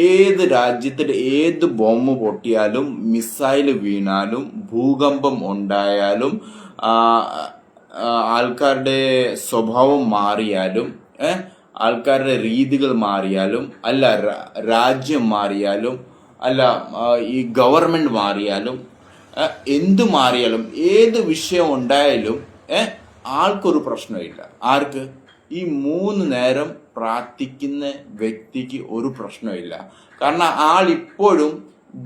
ഏത് രാജ്യത്തിൽ ഏത് ബോംബ് പൊട്ടിയാലും, മിസൈൽ വീണാലും, ഭൂകമ്പം ഉണ്ടായാലും, ആൾക്കാരുടെ സ്വഭാവം മാറിയാലും, ആൾക്കാരുടെ രീതികൾ മാറിയാലും, അല്ല രാജ്യം മാറിയാലും, അല്ല ഈ ഗവൺമെന്റ് മാറിയാലും, എന്ത് മാറിയാലും, ഏത് വിഷയം ഉണ്ടായാലും ആൾക്കൊരു പ്രശ്നമില്ല. ആർക്ക്? ഈ 3 നേരം പ്രാർത്ഥിക്കുന്ന വ്യക്തിക്ക് ഒരു പ്രശ്നമില്ല. കാരണം ആളിപ്പോഴും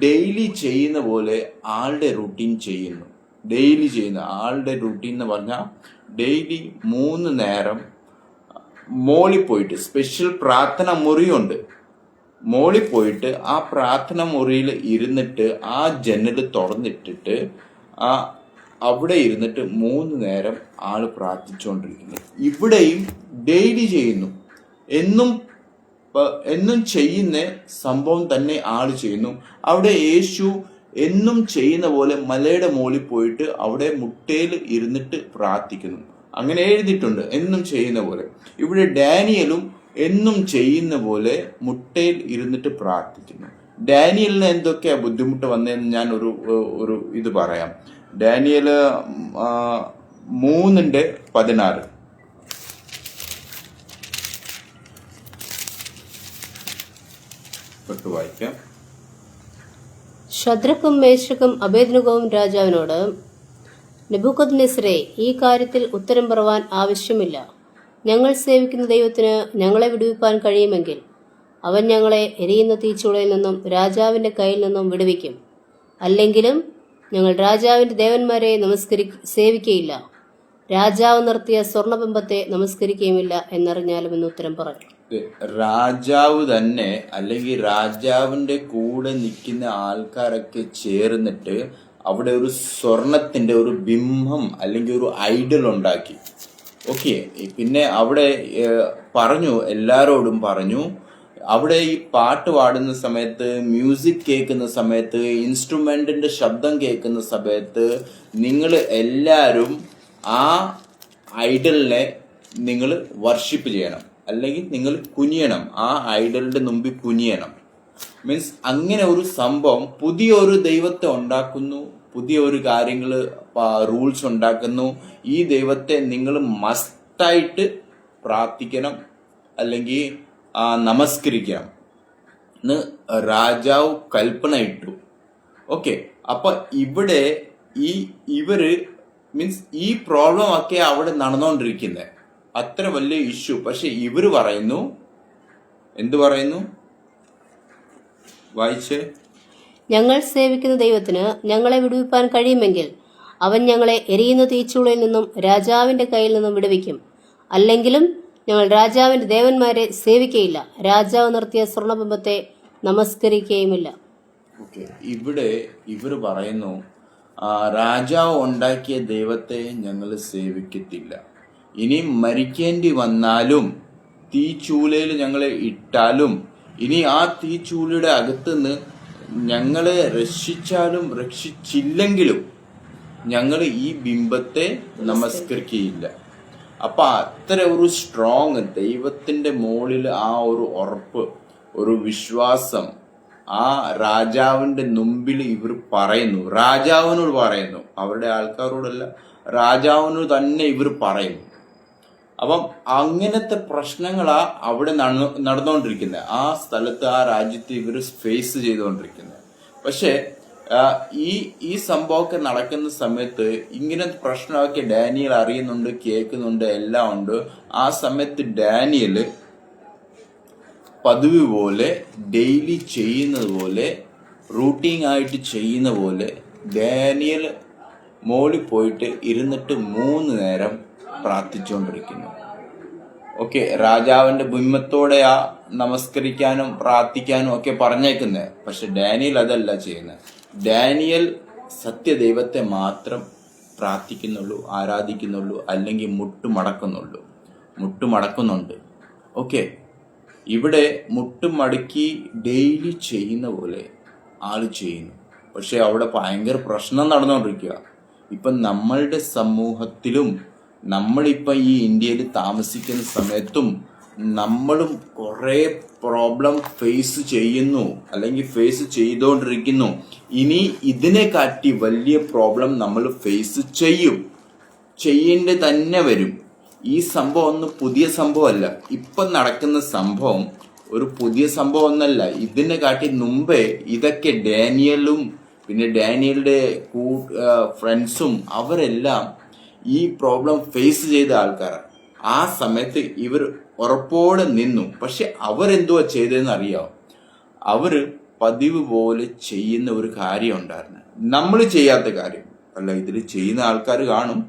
ഡെയിലി ചെയ്യുന്ന പോലെ ആളുടെ റുട്ടീൻ ചെയ്യുന്നു. ഡെയിലി ചെയ്യുന്ന ആളുടെ റുട്ടീൻ എന്ന് പറഞ്ഞാൽ ഡെയിലി 3 നേരം മോളിൽ പോയിട്ട്, സ്പെഷ്യൽ പ്രാർത്ഥന മുറിയുണ്ട്, മോളിൽ പോയിട്ട് ആ പ്രാർത്ഥന മുറിയിൽ ഇരുന്നിട്ട് ആ ജനൽ തുറന്നിട്ടിട്ട് അവിടെ ഇരുന്നിട്ട് 3 നേരം ആള് പ്രാർത്ഥിച്ചുകൊണ്ടിരിക്കുന്നു. ഇവിടെയും ഡെയിലി ചെയ്യുന്നു, എന്നും ചെയ്യുന്ന സംഭവം തന്നെ ആള് ചെയ്യുന്നു. അവിടെ യേശു എന്നും ചെയ്യുന്ന പോലെ മലയുടെ മുകളിൽ പോയിട്ട് അവിടെ മുട്ടയിൽ ഇരുന്നിട്ട് പ്രാർത്ഥിക്കുന്നു. അങ്ങനെ എഴുതിയിട്ടുണ്ട്, എന്നും ചെയ്യുന്ന പോലെ. ഇവിടെ ഡാനിയലും എന്നും ചെയ്യുന്ന പോലെ മുട്ടയിൽ ഇരുന്നിട്ട് പ്രാർത്ഥിക്കുന്നു. ഡാനിയലിന് എന്തൊക്കെയാ ബുദ്ധിമുട്ട് വന്നതെന്ന് ഞാൻ ഒരു ഇത് പറയാം. ഡാനിയല് 3:16 തൊട്ട് വായിക്കാം. ശദ്രക്കും മേശക്കും അബേദ്നെഗോവും രാജാവിനോട്, നെബൂഖദ്നേസരേ, ഈ കാര്യത്തിൽ ഉത്തരം പറവാൻ ആവശ്യമില്ല. ഞങ്ങൾ സേവിക്കുന്ന ദൈവത്തിന് ഞങ്ങളെ വിടുവിപ്പാൻ കഴിയുമെങ്കിൽ അവൻ ഞങ്ങളെ എരിയുന്ന തീച്ചൂളയിൽ നിന്നും രാജാവിന്റെ കയ്യിൽ നിന്നും വിടുവിക്കും. അല്ലെങ്കിലും ഞങ്ങൾ രാജാവിന്റെ ദേവന്മാരെ സേവിക്കയില്ല, രാജാവ് നിർത്തിയ സ്വർണബിംബത്തെ നമസ്കരിക്കുകയുമില്ല എന്നറിഞ്ഞാലും എന്ന് ഉത്തരം പറഞ്ഞു. രാജാവ് തന്നെ, അല്ലെങ്കിൽ രാജാവിന്റെ കൂടെ നിൽക്കുന്ന ആൾക്കാരൊക്കെ ചേർന്നിട്ട് അവിടെ ഒരു സ്വർണത്തിന്റെ ഒരു ബിംബം അല്ലെങ്കിൽ ഒരു ഐഡൽ ഉണ്ടാക്കി. ഓക്കെ, പിന്നെ അവിടെ പറഞ്ഞു, എല്ലാരോടും പറഞ്ഞു, അവിടെ ഈ പാട്ട് പാടുന്ന സമയത്ത്, മ്യൂസിക് കേൾക്കുന്ന സമയത്ത്, ഇൻസ്ട്രുമെന്റിന്റെ ശബ്ദം കേൾക്കുന്ന സമയത്ത് നിങ്ങൾ എല്ലാവരും ആ ഐഡലിനെ നിങ്ങൾ വർഷിപ്പ് ചെയ്യണം, അല്ലെങ്കിൽ നിങ്ങൾ കുനിയണം, ആ ഐഡലിന്റെ മുമ്പിൽ കുനിയണം. മീൻസ് അങ്ങനെ ഒരു സംഭവം, പുതിയൊരു ദൈവത്തെ ഉണ്ടാക്കുന്നു, പുതിയ ഒരു കാര്യങ്ങൾ റൂൾസ് ഉണ്ടാക്കുന്നു. ഈ ദൈവത്തെ നിങ്ങൾ മസ്റ്റായിട്ട് പ്രാർത്ഥിക്കണം, അല്ലെങ്കിൽ നമസ്കരിക്കണം എന്ന് രാജാവ് കൽപ്പന ഇട്ടു. ഓക്കെ, അപ്പൊ ഇവിടെ ഇവര് മീൻസ് ഈ പ്രോബ്ലം ഒക്കെ അവിടെ നടന്നുകൊണ്ടിരിക്കുന്നത്, അത്ര വലിയ ഇഷ്യൂ. പക്ഷെ ഇവര് പറയുന്നു, എന്തു പറയുന്നു? വായിച്ചേ. ഞങ്ങൾ സേവിക്കുന്ന ദൈവത്തിന് ഞങ്ങളെ വിടുവിപ്പാൻ കഴിയുമെങ്കിൽ അവൻ ഞങ്ങളെ എരിയുന്ന തീച്ചൂളയിൽ നിന്നും രാജാവിന്റെ കയ്യിൽ നിന്നും വിടുവിക്കും. അല്ലെങ്കിലും ഞങ്ങൾ രാജാവിന്റെ ദേവന്മാരെ സേവിക്കയില്ല, രാജാവ് നിർത്തിയ സ്വർണബിംബത്തെ നമസ്കരിക്കുകയുമില്ല. ഇവിടെ ഇവർ പറയുന്നു, രാജാവ് ഉണ്ടാക്കിയ ദൈവത്തെ ഞങ്ങൾ സേവിക്കത്തില്ല. ഇനി മരിക്കേണ്ടി വന്നാലും, തീച്ചൂലയിൽ ഞങ്ങളെ ഇട്ടാലും, ഇനി ആ തീച്ചൂലയുടെ അകത്തുനിന്ന് ഞങ്ങളെ രക്ഷിച്ചാലും രക്ഷിച്ചില്ലെങ്കിലും ഞങ്ങൾ ഈ ബിംബത്തെ നമസ്കരിക്കുകയില്ല. അപ്പൊ അത്ര ഒരു സ്ട്രോങ് ദൈവത്തിന്റെ മുകളിൽ ആ ഒരു ഉറപ്പ്, ഒരു വിശ്വാസം ആ രാജാവിന്റെ മുമ്പിൽ ഇവർ പറയുന്നു. രാജാവിനോട് പറയുന്നു, അവരുടെ ആൾക്കാരോടല്ല, രാജാവിനോട് തന്നെ ഇവർ പറയുന്നു. അപ്പം അങ്ങനത്തെ പ്രശ്നങ്ങളാ അവിടെ നടന്നുകൊണ്ടിരിക്കുന്നത്, ആ സ്ഥലത്ത്, ആ രാജ്യത്ത് ഇവർ ഫേസ് ചെയ്തുകൊണ്ടിരിക്കുന്നത്. പക്ഷെ ഈ സംഭവമൊക്കെ നടക്കുന്ന സമയത്ത് ഇങ്ങനത്തെ പ്രശ്നമൊക്കെ ഡാനിയൽ അറിയുന്നുണ്ട്, കേൾക്കുന്നുണ്ട്, എല്ലാം ഉണ്ട്. ആ സമയത്ത് ഡാനിയല് പതിവ് പോലെ, ഡെയിലി ചെയ്യുന്നത് പോലെ, റൂട്ടീൻ ആയിട്ട് ചെയ്യുന്ന പോലെ ഡാനിയൽ മോളിൽ പോയിട്ട് ഇരുന്നിട്ട് 3 നേരം പ്രാർത്ഥിച്ചുകൊണ്ടിരിക്കുന്നു. ഓക്കെ, രാജാവിന്റെ ബിംബത്തോടെയാ നമസ്കരിക്കാനും പ്രാർത്ഥിക്കാനും ഒക്കെ പറഞ്ഞേക്കുന്നത്. പക്ഷെ ഡാനിയൽ അതല്ല ചെയ്യുന്നത്. ഡാനിയൽ സത്യദൈവത്തെ മാത്രം പ്രാർത്ഥിക്കുന്നുള്ളൂ, ആരാധിക്കുന്നുള്ളൂ, അല്ലെങ്കിൽ മുട്ടുമടക്കുന്നുണ്ട്. ഓക്കെ, ഇവിടെ മുട്ടുമടക്കി ഡെയിലി ചെയ്യുന്ന പോലെ ആള് ചെയ്യുന്നു. പക്ഷെ അവിടെ ഭയങ്കര പ്രശ്നം നടന്നുകൊണ്ടിരിക്കുക. ഇപ്പം നമ്മളുടെ സമൂഹത്തിലും നമ്മളിപ്പം ഈ ഇന്ത്യയിൽ താമസിക്കുന്ന സമയത്തും നമ്മളും കുറേ പ്രോബ്ലം ഫേസ് ചെയ്യുന്നു, അല്ലെങ്കിൽ ഫേസ് ചെയ്തുകൊണ്ടിരിക്കുന്നു. ഇനി ഇതിനെ കാട്ടി വലിയ പ്രോബ്ലം നമ്മൾ ഫേസ് ചെയ്യേണ്ടി തന്നെ വരും. ഈ സംഭവം ഒന്നും പുതിയ സംഭവമല്ല. ഇപ്പം നടക്കുന്ന സംഭവം ഒരു പുതിയ സംഭവം ഒന്നല്ല. ഇതിനെ കാട്ടി മുമ്പേ ഇതൊക്കെ ഡാനിയലും പിന്നെ ഡാനിയലുടെ ഫ്രണ്ട്സും അവരെല്ലാം ഈ പ്രോബ്ലം ഫേസ് ചെയ്ത ആൾക്കാരാണ്. ആ സമയത്ത് ഇവർ ഉറപ്പോടെ നിന്നു. പക്ഷെ അവരെന്തുവാ ചെയ്തതെന്ന് അറിയാമോ? അവര് പതിവ് പോലെ ചെയ്യുന്ന ഒരു കാര്യം ഉണ്ടായിരുന്നു. നമ്മൾ ചെയ്യാത്ത കാര്യം അല്ല, ഇതിൽ ചെയ്യുന്ന ആൾക്കാർ കാണും.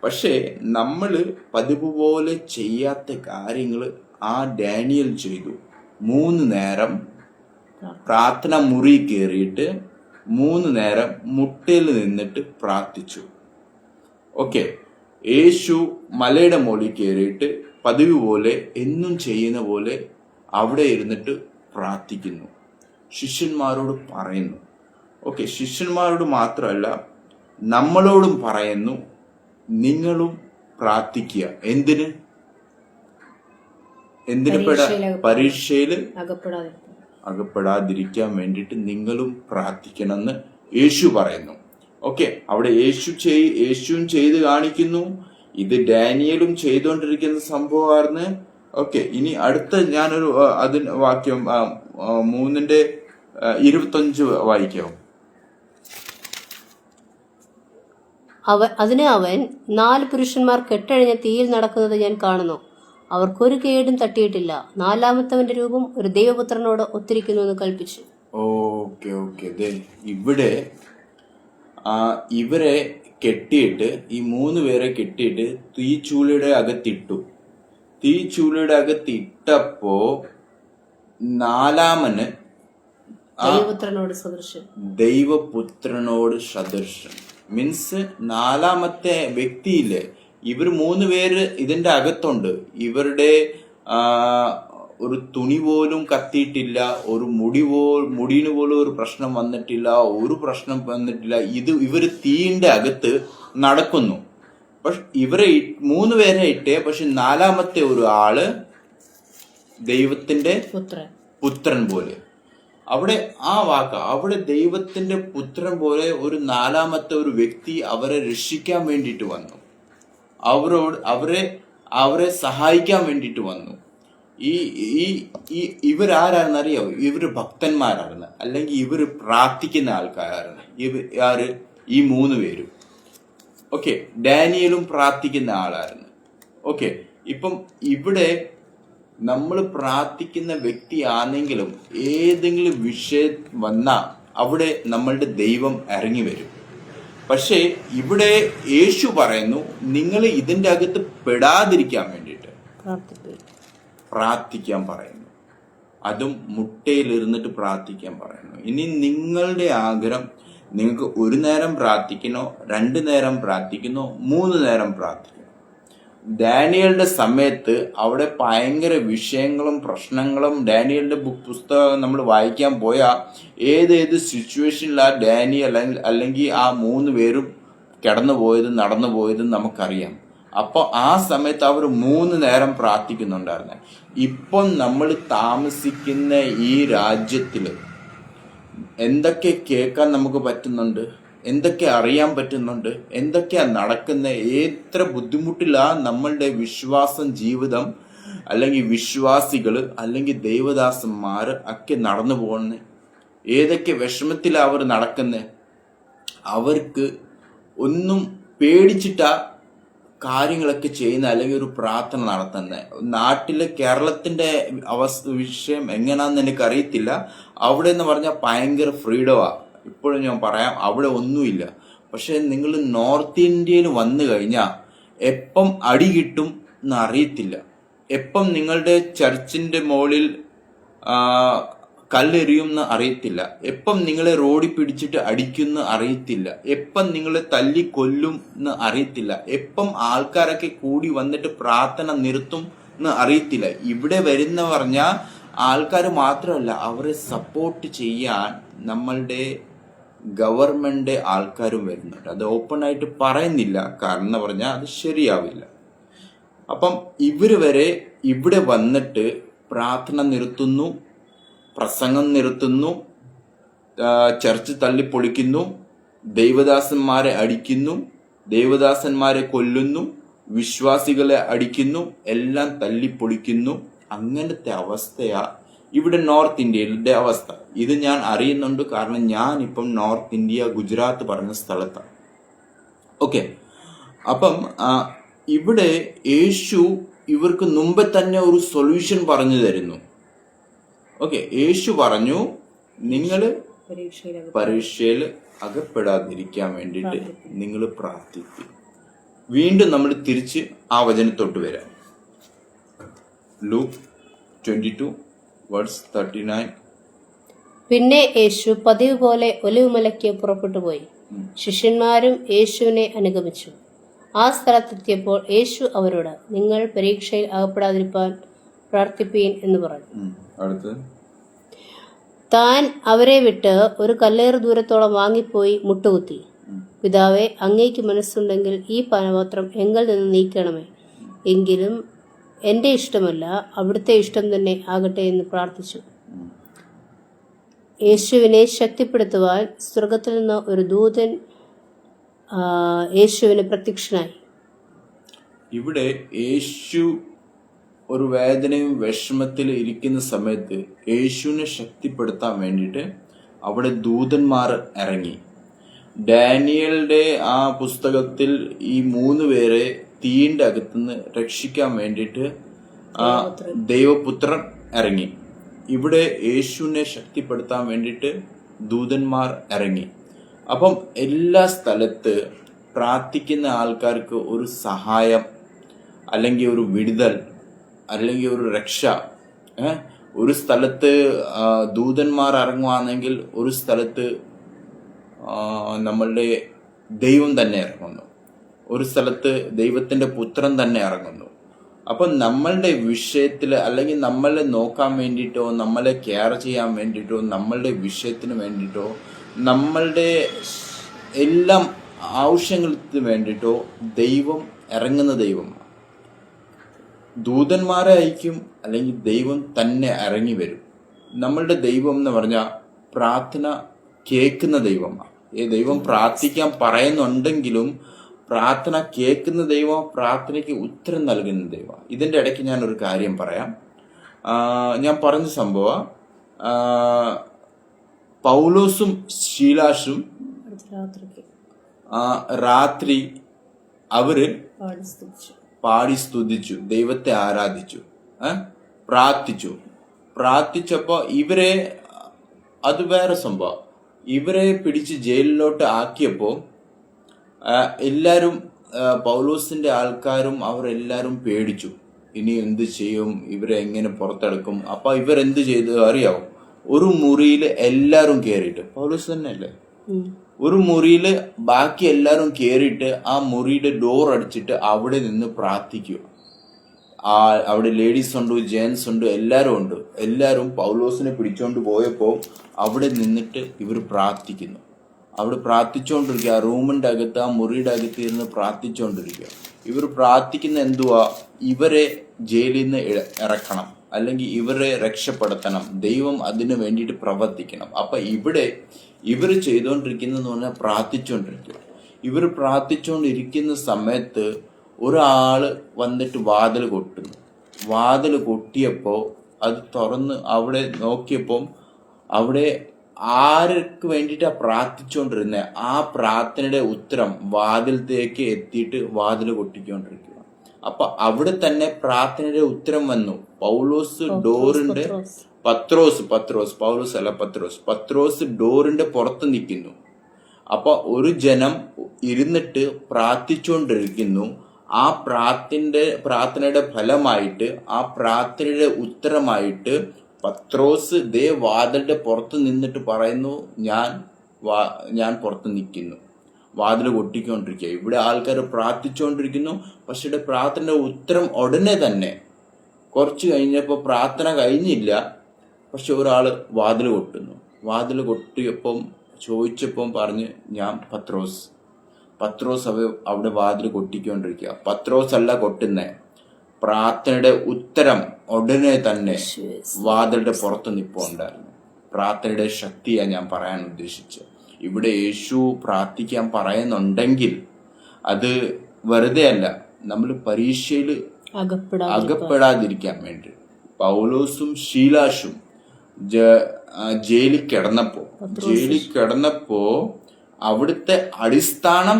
പക്ഷേ നമ്മൾ പതിവ് പോലെ ചെയ്യാത്ത കാര്യങ്ങൾ ആ ഡാനിയൽ ചെയ്തു. 3 നേരം പ്രാർത്ഥന മുറി കയറിയിട്ട് 3 നേരം മുട്ടയിൽ നിന്നിട്ട് പ്രാർത്ഥിച്ചു. ഓക്കെ, യേശു മലയുടെ മുകളിൽ കയറിയിട്ട് പതിവ് പോലെ എന്നും ചെയ്യുന്ന പോലെ അവിടെ ഇരുന്നിട്ട് പ്രാർത്ഥിക്കുന്നു. ശിഷ്യന്മാരോട് പറയുന്നു. ഓക്കെ, ശിഷ്യന്മാരോട് മാത്രമല്ല നമ്മളോടും പറയുന്നു, നിങ്ങളും പ്രാർത്ഥിക്കുക. എന്തിന് പരീക്ഷയിൽ അകപ്പെടാതിരിക്കാൻ വേണ്ടിയിട്ട് നിങ്ങളും പ്രാർത്ഥിക്കണമെന്ന് യേശു പറയുന്നു. ഓക്കെ, അവിടെ യേശുവും ചെയ്ത് കാണിക്കുന്നു. ഇത് ഡാനിയലും ചെയ്തുകൊണ്ടിരിക്കുന്ന സംഭവമായിരുന്നു. ഓക്കെ, ഇനി അടുത്ത ഞാനൊരു അതിന് വാക്യം 3:25 വായിക്കാം. അതിന് അവൻ, 4 പുരുഷന്മാർ കെട്ടഴിഞ്ഞ തീയിൽ നടക്കുന്നത് ഞാൻ കാണുന്നു. അവർക്കൊരു കേടും തട്ടിയിട്ടില്ല. 4-മത്തവന്റെ രൂപം ഒരു ദൈവപുത്രനോട് ഒത്തിരിക്കുന്നു എന്ന് കൽപ്പിച്ചു. ഓക്കെ ഇവിടെ ഇവരെ കെട്ടിയിട്ട്, ഈ 3 പേരെ കെട്ടിയിട്ട് തീച്ചൂളയുടെ അകത്തിട്ടു. തീച്ചൂളയുടെ അകത്തിട്ടപ്പോ 4-മന് ദൈവപുത്രനോട് സദൃശൻ. മീൻസ് 4-മത്തെ വ്യക്തിയില്ലേ, ഇവർ 3 പേര് ഇതിന്റെ അകത്തുണ്ട്. ഇവരുടെ ഒരു തുണി പോലും കത്തിയിട്ടില്ല, ഒരു മുടിന് പോലും ഒരു പ്രശ്നം വന്നിട്ടില്ല, ഇവര് തീന്റെ അകത്ത് നടക്കുന്നു. പക്ഷെ ഇവരെ 3 പേരെ ഇട്ടേ, പക്ഷെ 4-മത്തെ ഒരു ആള് ദൈവത്തിന്റെ പുത്രൻ പോലെ. അവിടെ ആ അവിടെ ദൈവത്തിന്റെ പുത്രൻ പോലെ ഒരു 4-മത്തെ ഒരു വ്യക്തി അവരെ രക്ഷിക്കാൻ വേണ്ടിയിട്ട് വന്നു. അവരെ സഹായിക്കാൻ വേണ്ടിയിട്ട് വന്നു. ഇവരാരെന്നറിയോ? ഇവര് ഭക്തന്മാരാണ്, അല്ലെങ്കിൽ ഇവര് പ്രാർത്ഥിക്കുന്ന ആൾക്കാരാണ്. ഈ 3 പേരും. ഓക്കെ, ഡാനിയലും പ്രാർത്ഥിക്കുന്ന ആളായിരുന്നു. ഓക്കെ, ഇപ്പം ഇവിടെ നമ്മൾ പ്രാർത്ഥിക്കുന്ന വ്യക്തിയാണെങ്കിലും ഏതെങ്കിലും വിഷയം വന്നാൽ അവിടെ നമ്മളുടെ ദൈവം ഇറങ്ങി വരും. പക്ഷേ ഇവിടെ യേശു പറയുന്നു, നിങ്ങൾ ഇതിന്റെ അകത്ത് പെടാതിരിക്കാൻ വേണ്ടിയിട്ട് പ്രാർത്ഥിക്കാൻ പറയുന്നു. അതും മുട്ടയിലിരുന്നിട്ട് പ്രാർത്ഥിക്കാൻ പറയുന്നു. ഇനി നിങ്ങളുടെ ആഗ്രഹം, നിങ്ങൾക്ക് 1 നേരം പ്രാർത്ഥിക്കണോ, 2 നേരം പ്രാർത്ഥിക്കണോ, 3 നേരം പ്രാർത്ഥിക്കണോ? ഡാനിയലിന്റെ സമയത്ത് അവിടെ ഭയങ്കര വിഷയങ്ങളും പ്രശ്നങ്ങളും. ഡാനിയലിന്റെ പുസ്തകം നമ്മൾ വായിക്കാൻ പോയാൽ ഏത് സിറ്റുവേഷനിലാ ഡാനിയൽ അല്ലെങ്കിൽ ആ 3 പേരും നടന്നു പോയതും നമുക്കറിയാം. അപ്പൊ ആ സമയത്ത് അവർ 3 നേരം പ്രാർത്ഥിക്കുന്നുണ്ടായിരുന്നു. ഇപ്പം നമ്മൾ താമസിക്കുന്ന ഈ രാജ്യത്തില് എന്തൊക്കെ കേൾക്കാൻ നമുക്ക് പറ്റുന്നുണ്ട്, എന്തൊക്കെ അറിയാൻ പറ്റുന്നുണ്ട്, എന്തൊക്കെയാ നടക്കുന്നത്, എത്ര ബുദ്ധിമുട്ടിലാ നമ്മളുടെ ജീവിതം അല്ലെങ്കിൽ വിശ്വാസികള് അല്ലെങ്കിൽ ദൈവദാസന്മാര് ഒക്കെ നടന്നു പോകുന്നത്, ഏതൊക്കെ വിഷമത്തിലാ അവർ നടക്കുന്നത്. അവർക്ക് ഒന്നും പേടിച്ചിട്ടാ കാര്യങ്ങളൊക്കെ ചെയ്യുന്ന, അല്ലെങ്കിൽ ഒരു പ്രാർത്ഥന നടത്തുന്നത്. നാട്ടിലെ കേരളത്തിന്റെ വിഷയം എങ്ങനെയാണെന്ന് എനിക്ക് അറിയത്തില്ല. അവിടെ എന്ന് പറഞ്ഞാൽ ഭയങ്കര ഫ്രീഡമാ. ഇപ്പോഴും ഞാൻ പറയാം, അവിടെ ഒന്നുമില്ല. പക്ഷെ നിങ്ങൾ നോർത്ത് ഇന്ത്യയിൽ വന്നു കഴിഞ്ഞാൽ എപ്പം അടി കിട്ടും എന്ന് അറിയത്തില്ല. എപ്പം നിങ്ങളുടെ ചർച്ചിന്റെ മുകളിൽ കല്ലെറിയുമെന്ന് അറിയത്തില്ല. എപ്പം നിങ്ങളെ റോഡിൽ പിടിച്ചിട്ട് അടിക്കുമെന്ന് അറിയത്തില്ല. എപ്പം നിങ്ങളെ തല്ലി കൊല്ലും എന്ന് അറിയത്തില്ല. എപ്പം ആൾക്കാരൊക്കെ കൂടി വന്നിട്ട് പ്രാർത്ഥന നിർത്തും എന്ന് അറിയത്തില്ല. ഇവിടെ വരുന്ന പറഞ്ഞാൽ ആൾക്കാർ മാത്രമല്ല, അവരെ സപ്പോർട്ട് ചെയ്യാൻ നമ്മളുടെ ഗവൺമെന്റ് ആൾക്കാരും വരുന്നുണ്ട്. അത് ഓപ്പൺ ആയിട്ട് പറയുന്നില്ല, കാരണം എന്ന് പറഞ്ഞാൽ അത് ശരിയാവില്ല. അപ്പം ഇവര് വരെ ഇവിടെ വന്നിട്ട് പ്രാർത്ഥന നിർത്തുന്നു, പ്രസംഗം നിർത്തുന്നു, ചർച്ച് തള്ളിപ്പൊളിക്കുന്നു, ദൈവദാസന്മാരെ അടിക്കുന്നു, ദൈവദാസന്മാരെ കൊല്ലുന്നു, വിശ്വാസികളെ അടിക്കുന്നു, എല്ലാം തല്ലിപ്പൊളിക്കുന്നു. അങ്ങനത്തെ അവസ്ഥയാ ഇവിടെ നോർത്ത് ഇന്ത്യയിലെ അവസ്ഥ. ഇത് ഞാൻ അറിയുന്നുണ്ട്, കാരണം ഞാൻ ഇപ്പം നോർത്ത് ഇന്ത്യ ഗുജറാത്ത് പറഞ്ഞ സ്ഥലത്താണ്. ഓക്കെ, അപ്പം ഇവിടെ യേശു ഇവർക്ക് മുമ്പേ തന്നെ ഒരു സൊല്യൂഷൻ പറഞ്ഞു തരുന്നു. ഓക്കെ, യേശു പറഞ്ഞു, നിങ്ങൾ പരീക്ഷയിൽ അകപ്പെടാതിരിക്കാൻ വേണ്ടിയിട്ട് നിങ്ങൾ പ്രാർത്ഥിക്കും. വീണ്ടും നമ്മൾ തിരിച്ച് ആ വചനത്തോട്ട് വരാം. ലൂക്ക് 22:39. പിന്നെ യേശു പതിവ് പോലെ ഒലിവുമലയ്ക്ക് പുറപ്പെട്ടു പോയി. ശിഷ്യന്മാരും യേശുവിനെ അനുഗമിച്ചു. ആ സ്ഥലത്തെത്തിയപ്പോൾ യേശു അവരോട്, നിങ്ങൾ പരീക്ഷയിൽ അകപ്പെടാതിരിക്കാൻ പ്രാർത്ഥിപ്പീൻ എന്ന് പറഞ്ഞു. താൻ അവരെ വിട്ട് ഒരു കല്ലേറ് ദൂരത്തോളം വാങ്ങിപ്പോയി മുട്ടുകുത്തി, പിതാവേ, അങ്ങേക്ക് മനസ്സുണ്ടെങ്കിൽ ഈ പാനപാത്രം എങ്കിൽ നിന്ന് നീക്കണമേ, എങ്കിലും എൻ്റെ ഇഷ്ടമല്ല അവിടുത്തെ ഇഷ്ടം തന്നെ ആകട്ടെ എന്ന് പ്രാർത്ഥിച്ചു. യേശുവിനെ ശക്തിപ്പെടുത്തുവാൻ സ്വർഗത്തിൽ നിന്ന് ഒരു ദൂതൻ യേശുവിന് പ്രത്യക്ഷനായി. ഇവിടെ യേശു ഒരു വേദനയും വിഷമത്തിൽ ഇരിക്കുന്ന സമയത്ത് യേശുവിനെ ശക്തിപ്പെടുത്താൻ വേണ്ടിയിട്ട് അവിടെ ദൂതന്മാർ ഇറങ്ങി. ഡാനിയലിന്റെ ആ പുസ്തകത്തിൽ ഈ 3 പേരെ തീന്റെ അകത്തുനിന്ന് രക്ഷിക്കാൻ വേണ്ടിയിട്ട് ദൈവപുത്രൻ ഇറങ്ങി. ഇവിടെ യേശുവിനെ ശക്തിപ്പെടുത്താൻ വേണ്ടിയിട്ട് ദൂതന്മാർ ഇറങ്ങി. അപ്പം എല്ലാ സ്ഥലത്ത് പ്രാർത്ഥിക്കുന്ന ആൾക്കാർക്ക് ഒരു സഹായം, അല്ലെങ്കിൽ ഒരു വിടുതൽ, അല്ലെങ്കിൽ ഒരു രക്ഷ. ഒരു സ്ഥലത്ത് ദൂതന്മാർ ഇറങ്ങുവാണെങ്കിൽ ഒരു സ്ഥലത്ത് നമ്മളുടെ ദൈവം തന്നെ ഇറങ്ങുന്നു, ഒരു സ്ഥലത്ത് ദൈവത്തിന്റെ പുത്രൻ തന്നെ ഇറങ്ങുന്നു. അപ്പം നമ്മളുടെ വിഷയത്തിൽ, അല്ലെങ്കിൽ നമ്മളെ നോക്കാൻ വേണ്ടിയിട്ടോ, നമ്മളെ കെയർ ചെയ്യാൻ വേണ്ടിയിട്ടോ, നമ്മളുടെ വിഷയത്തിന് വേണ്ടിയിട്ടോ, നമ്മളുടെ എല്ലാം ആവശ്യങ്ങൾക്ക് വേണ്ടിയിട്ടോ ദൈവം ഇറങ്ങുന്ന ദൈവമാണ്. ദൂതന്മാരെ അയക്കും, അല്ലെങ്കിൽ ദൈവം തന്നെ ഇറങ്ങി വരും. നമ്മളുടെ ദൈവം എന്ന് പറഞ്ഞാൽ പ്രാർത്ഥന കേൾക്കുന്ന ദൈവമാണ്. ഈ ദൈവം പ്രാർത്ഥിക്കാൻ പറയുന്നുണ്ടെങ്കിലും പ്രാർത്ഥന കേൾക്കുന്ന ദൈവം, പ്രാർത്ഥനയ്ക്ക് ഉത്തരം നൽകുന്ന ദൈവം. ഇതിന്റെ ഇടയ്ക്ക് ഞാൻ ഒരു കാര്യം പറയാം. ഞാൻ പറഞ്ഞ സംഭവം, പൗലോസും ശീലാസും രാത്രി അവര് പാടി സ്തുതിച്ചു, ദൈവത്തെ ആരാധിച്ചു, പ്രാർത്ഥിച്ചപ്പോ ഇവരെ, അത് വേറെ സംഭവം, ഇവരെ പിടിച്ച് ജയിലിലോട്ട് ആക്കിയപ്പോ എല്ലാരും, പൗലോസിന്റെ ആൾക്കാരും അവരെല്ലാരും പേടിച്ചു. ഇനി എന്ത് ചെയ്യും, ഇവരെ എങ്ങനെ പുറത്തെടുക്കും? അപ്പൊ ഇവരെന്ത് ചെയ്തു അറിയാവും? ഒരു മുറിയിൽ എല്ലാരും കേറിയിട്ട്, പൗലോസ് തന്നെ അല്ലേ, ഒരു മുറിയിൽ ബാക്കി എല്ലാരും കേറിയിട്ട് ആ മുറിയുടെ ഡോർ അടിച്ചിട്ട് അവിടെ നിന്ന് പ്രാർത്ഥിക്കുക. അവിടെ ലേഡീസ് ഉണ്ട്, ജെന്റ്സ് ഉണ്ട്, എല്ലാരും ഉണ്ട്. എല്ലാരും പൗലോസിനെ പിടിച്ചോണ്ട് പോയപ്പോ അവിടെ നിന്നിട്ട് ഇവർ പ്രാർത്ഥിക്കുന്നു. അവിടെ പ്രാർത്ഥിച്ചുകൊണ്ടിരിക്കുക. ആ റൂമിന്റെ അകത്ത്, ആ മുറിയുടെ അകത്ത് ഇരുന്ന് പ്രാർത്ഥിച്ചുകൊണ്ടിരിക്കുക. ഇവർ പ്രാർത്ഥിക്കുന്ന എന്തുവാ? ഇവരെ ജയിലിൽ നിന്ന് ഇറക്കണം, അല്ലെങ്കിൽ ഇവരെ രക്ഷപ്പെടുത്തണം. ദൈവം അതിനു വേണ്ടിയിട്ട് പ്രവർത്തിക്കണം. അപ്പൊ ഇവിടെ ഇവർ ചെയ്തുകൊണ്ടിരിക്കുന്നതെന്ന് പറഞ്ഞാൽ പ്രാർത്ഥിച്ചുകൊണ്ടിരിക്കുക. ഇവർ പ്രാർത്ഥിച്ചുകൊണ്ടിരിക്കുന്ന സമയത്ത് ഒരാള് വന്നിട്ട് വാതിൽ കൊട്ടുന്നു. വാതിൽ കൊട്ടിയപ്പോ അത് തുറന്ന് അവിടെ നോക്കിയപ്പം അവിടെ ആർക്ക് വേണ്ടിയിട്ടാ പ്രാർത്ഥിച്ചുകൊണ്ടിരുന്നത്, ആ പ്രാർത്ഥനയുടെ ഉത്തരം വാതിലത്തേക്ക് എത്തിയിട്ട് വാതിൽ കൊട്ടിക്കൊണ്ടിരിക്കുക. അപ്പൊ അവിടെ തന്നെ പ്രാർത്ഥനയുടെ ഉത്തരം വന്നു. പൗലോസ് ഡോറിന്റെ, പത്രോസ് ഡോറിന്റെ പുറത്ത് നിൽക്കുന്നു. അപ്പൊ ഒരു ജനം ഇരുന്നിട്ട് പ്രാർത്ഥിച്ചുകൊണ്ടിരിക്കുന്നു. ആ പ്രാർത്ഥനയുടെ ഫലമായിട്ട്, ആ പ്രാർത്ഥനയുടെ ഉത്തരമായിട്ട് പത്രോസ് വാതിലിന്റെ പുറത്ത് നിന്നിട്ട് പറയുന്നു, ഞാൻ പുറത്ത് നിൽക്കുന്നു, വാതിൽ കൊട്ടിക്കൊണ്ടിരിക്കുക. ഇവിടെ ആൾക്കാർ പ്രാർത്ഥിച്ചുകൊണ്ടിരിക്കുന്നു. പക്ഷെ പ്രാർത്ഥനയുടെ ഉത്തരം ഉടനെ തന്നെ, കുറച്ച് കഴിഞ്ഞപ്പോൾ പ്രാർത്ഥന കഴിഞ്ഞില്ല, പക്ഷെ ഒരാള് വാതിൽ കൊട്ടുന്നു. വാതിൽ കൊട്ടിയപ്പം ചോദിച്ചപ്പം പറഞ്ഞ് ഞാൻ പത്രോസ്. പത്രോസ് അവിടെ വാതിൽ കൊട്ടിക്കൊണ്ടിരിക്കുക. പത്രോസ് അല്ല കൊട്ടുന്നേ, പ്രാർത്ഥനയുടെ ഉത്തരം ഉടനെ തന്നെ വാതിലുടെ പുറത്ത് നിൽപ്പുണ്ടായിരുന്നു. പ്രാർത്ഥനയുടെ ശക്തിയാണ് ഞാൻ പറയാൻ ഉദ്ദേശിച്ചത്. ഇവിടെ യേശു പ്രാർത്ഥിക്കാൻ പറയുന്നുണ്ടെങ്കിൽ അത് വെറുതെ അല്ല, നമ്മൾ പരീക്ഷയിൽ അകപ്പെടാതിരിക്കാൻ വേണ്ടി. പൗലോസും ശീലാഷും ജയിലിൽ കിടന്നപ്പോ അവിടുത്തെ അടിസ്ഥാനം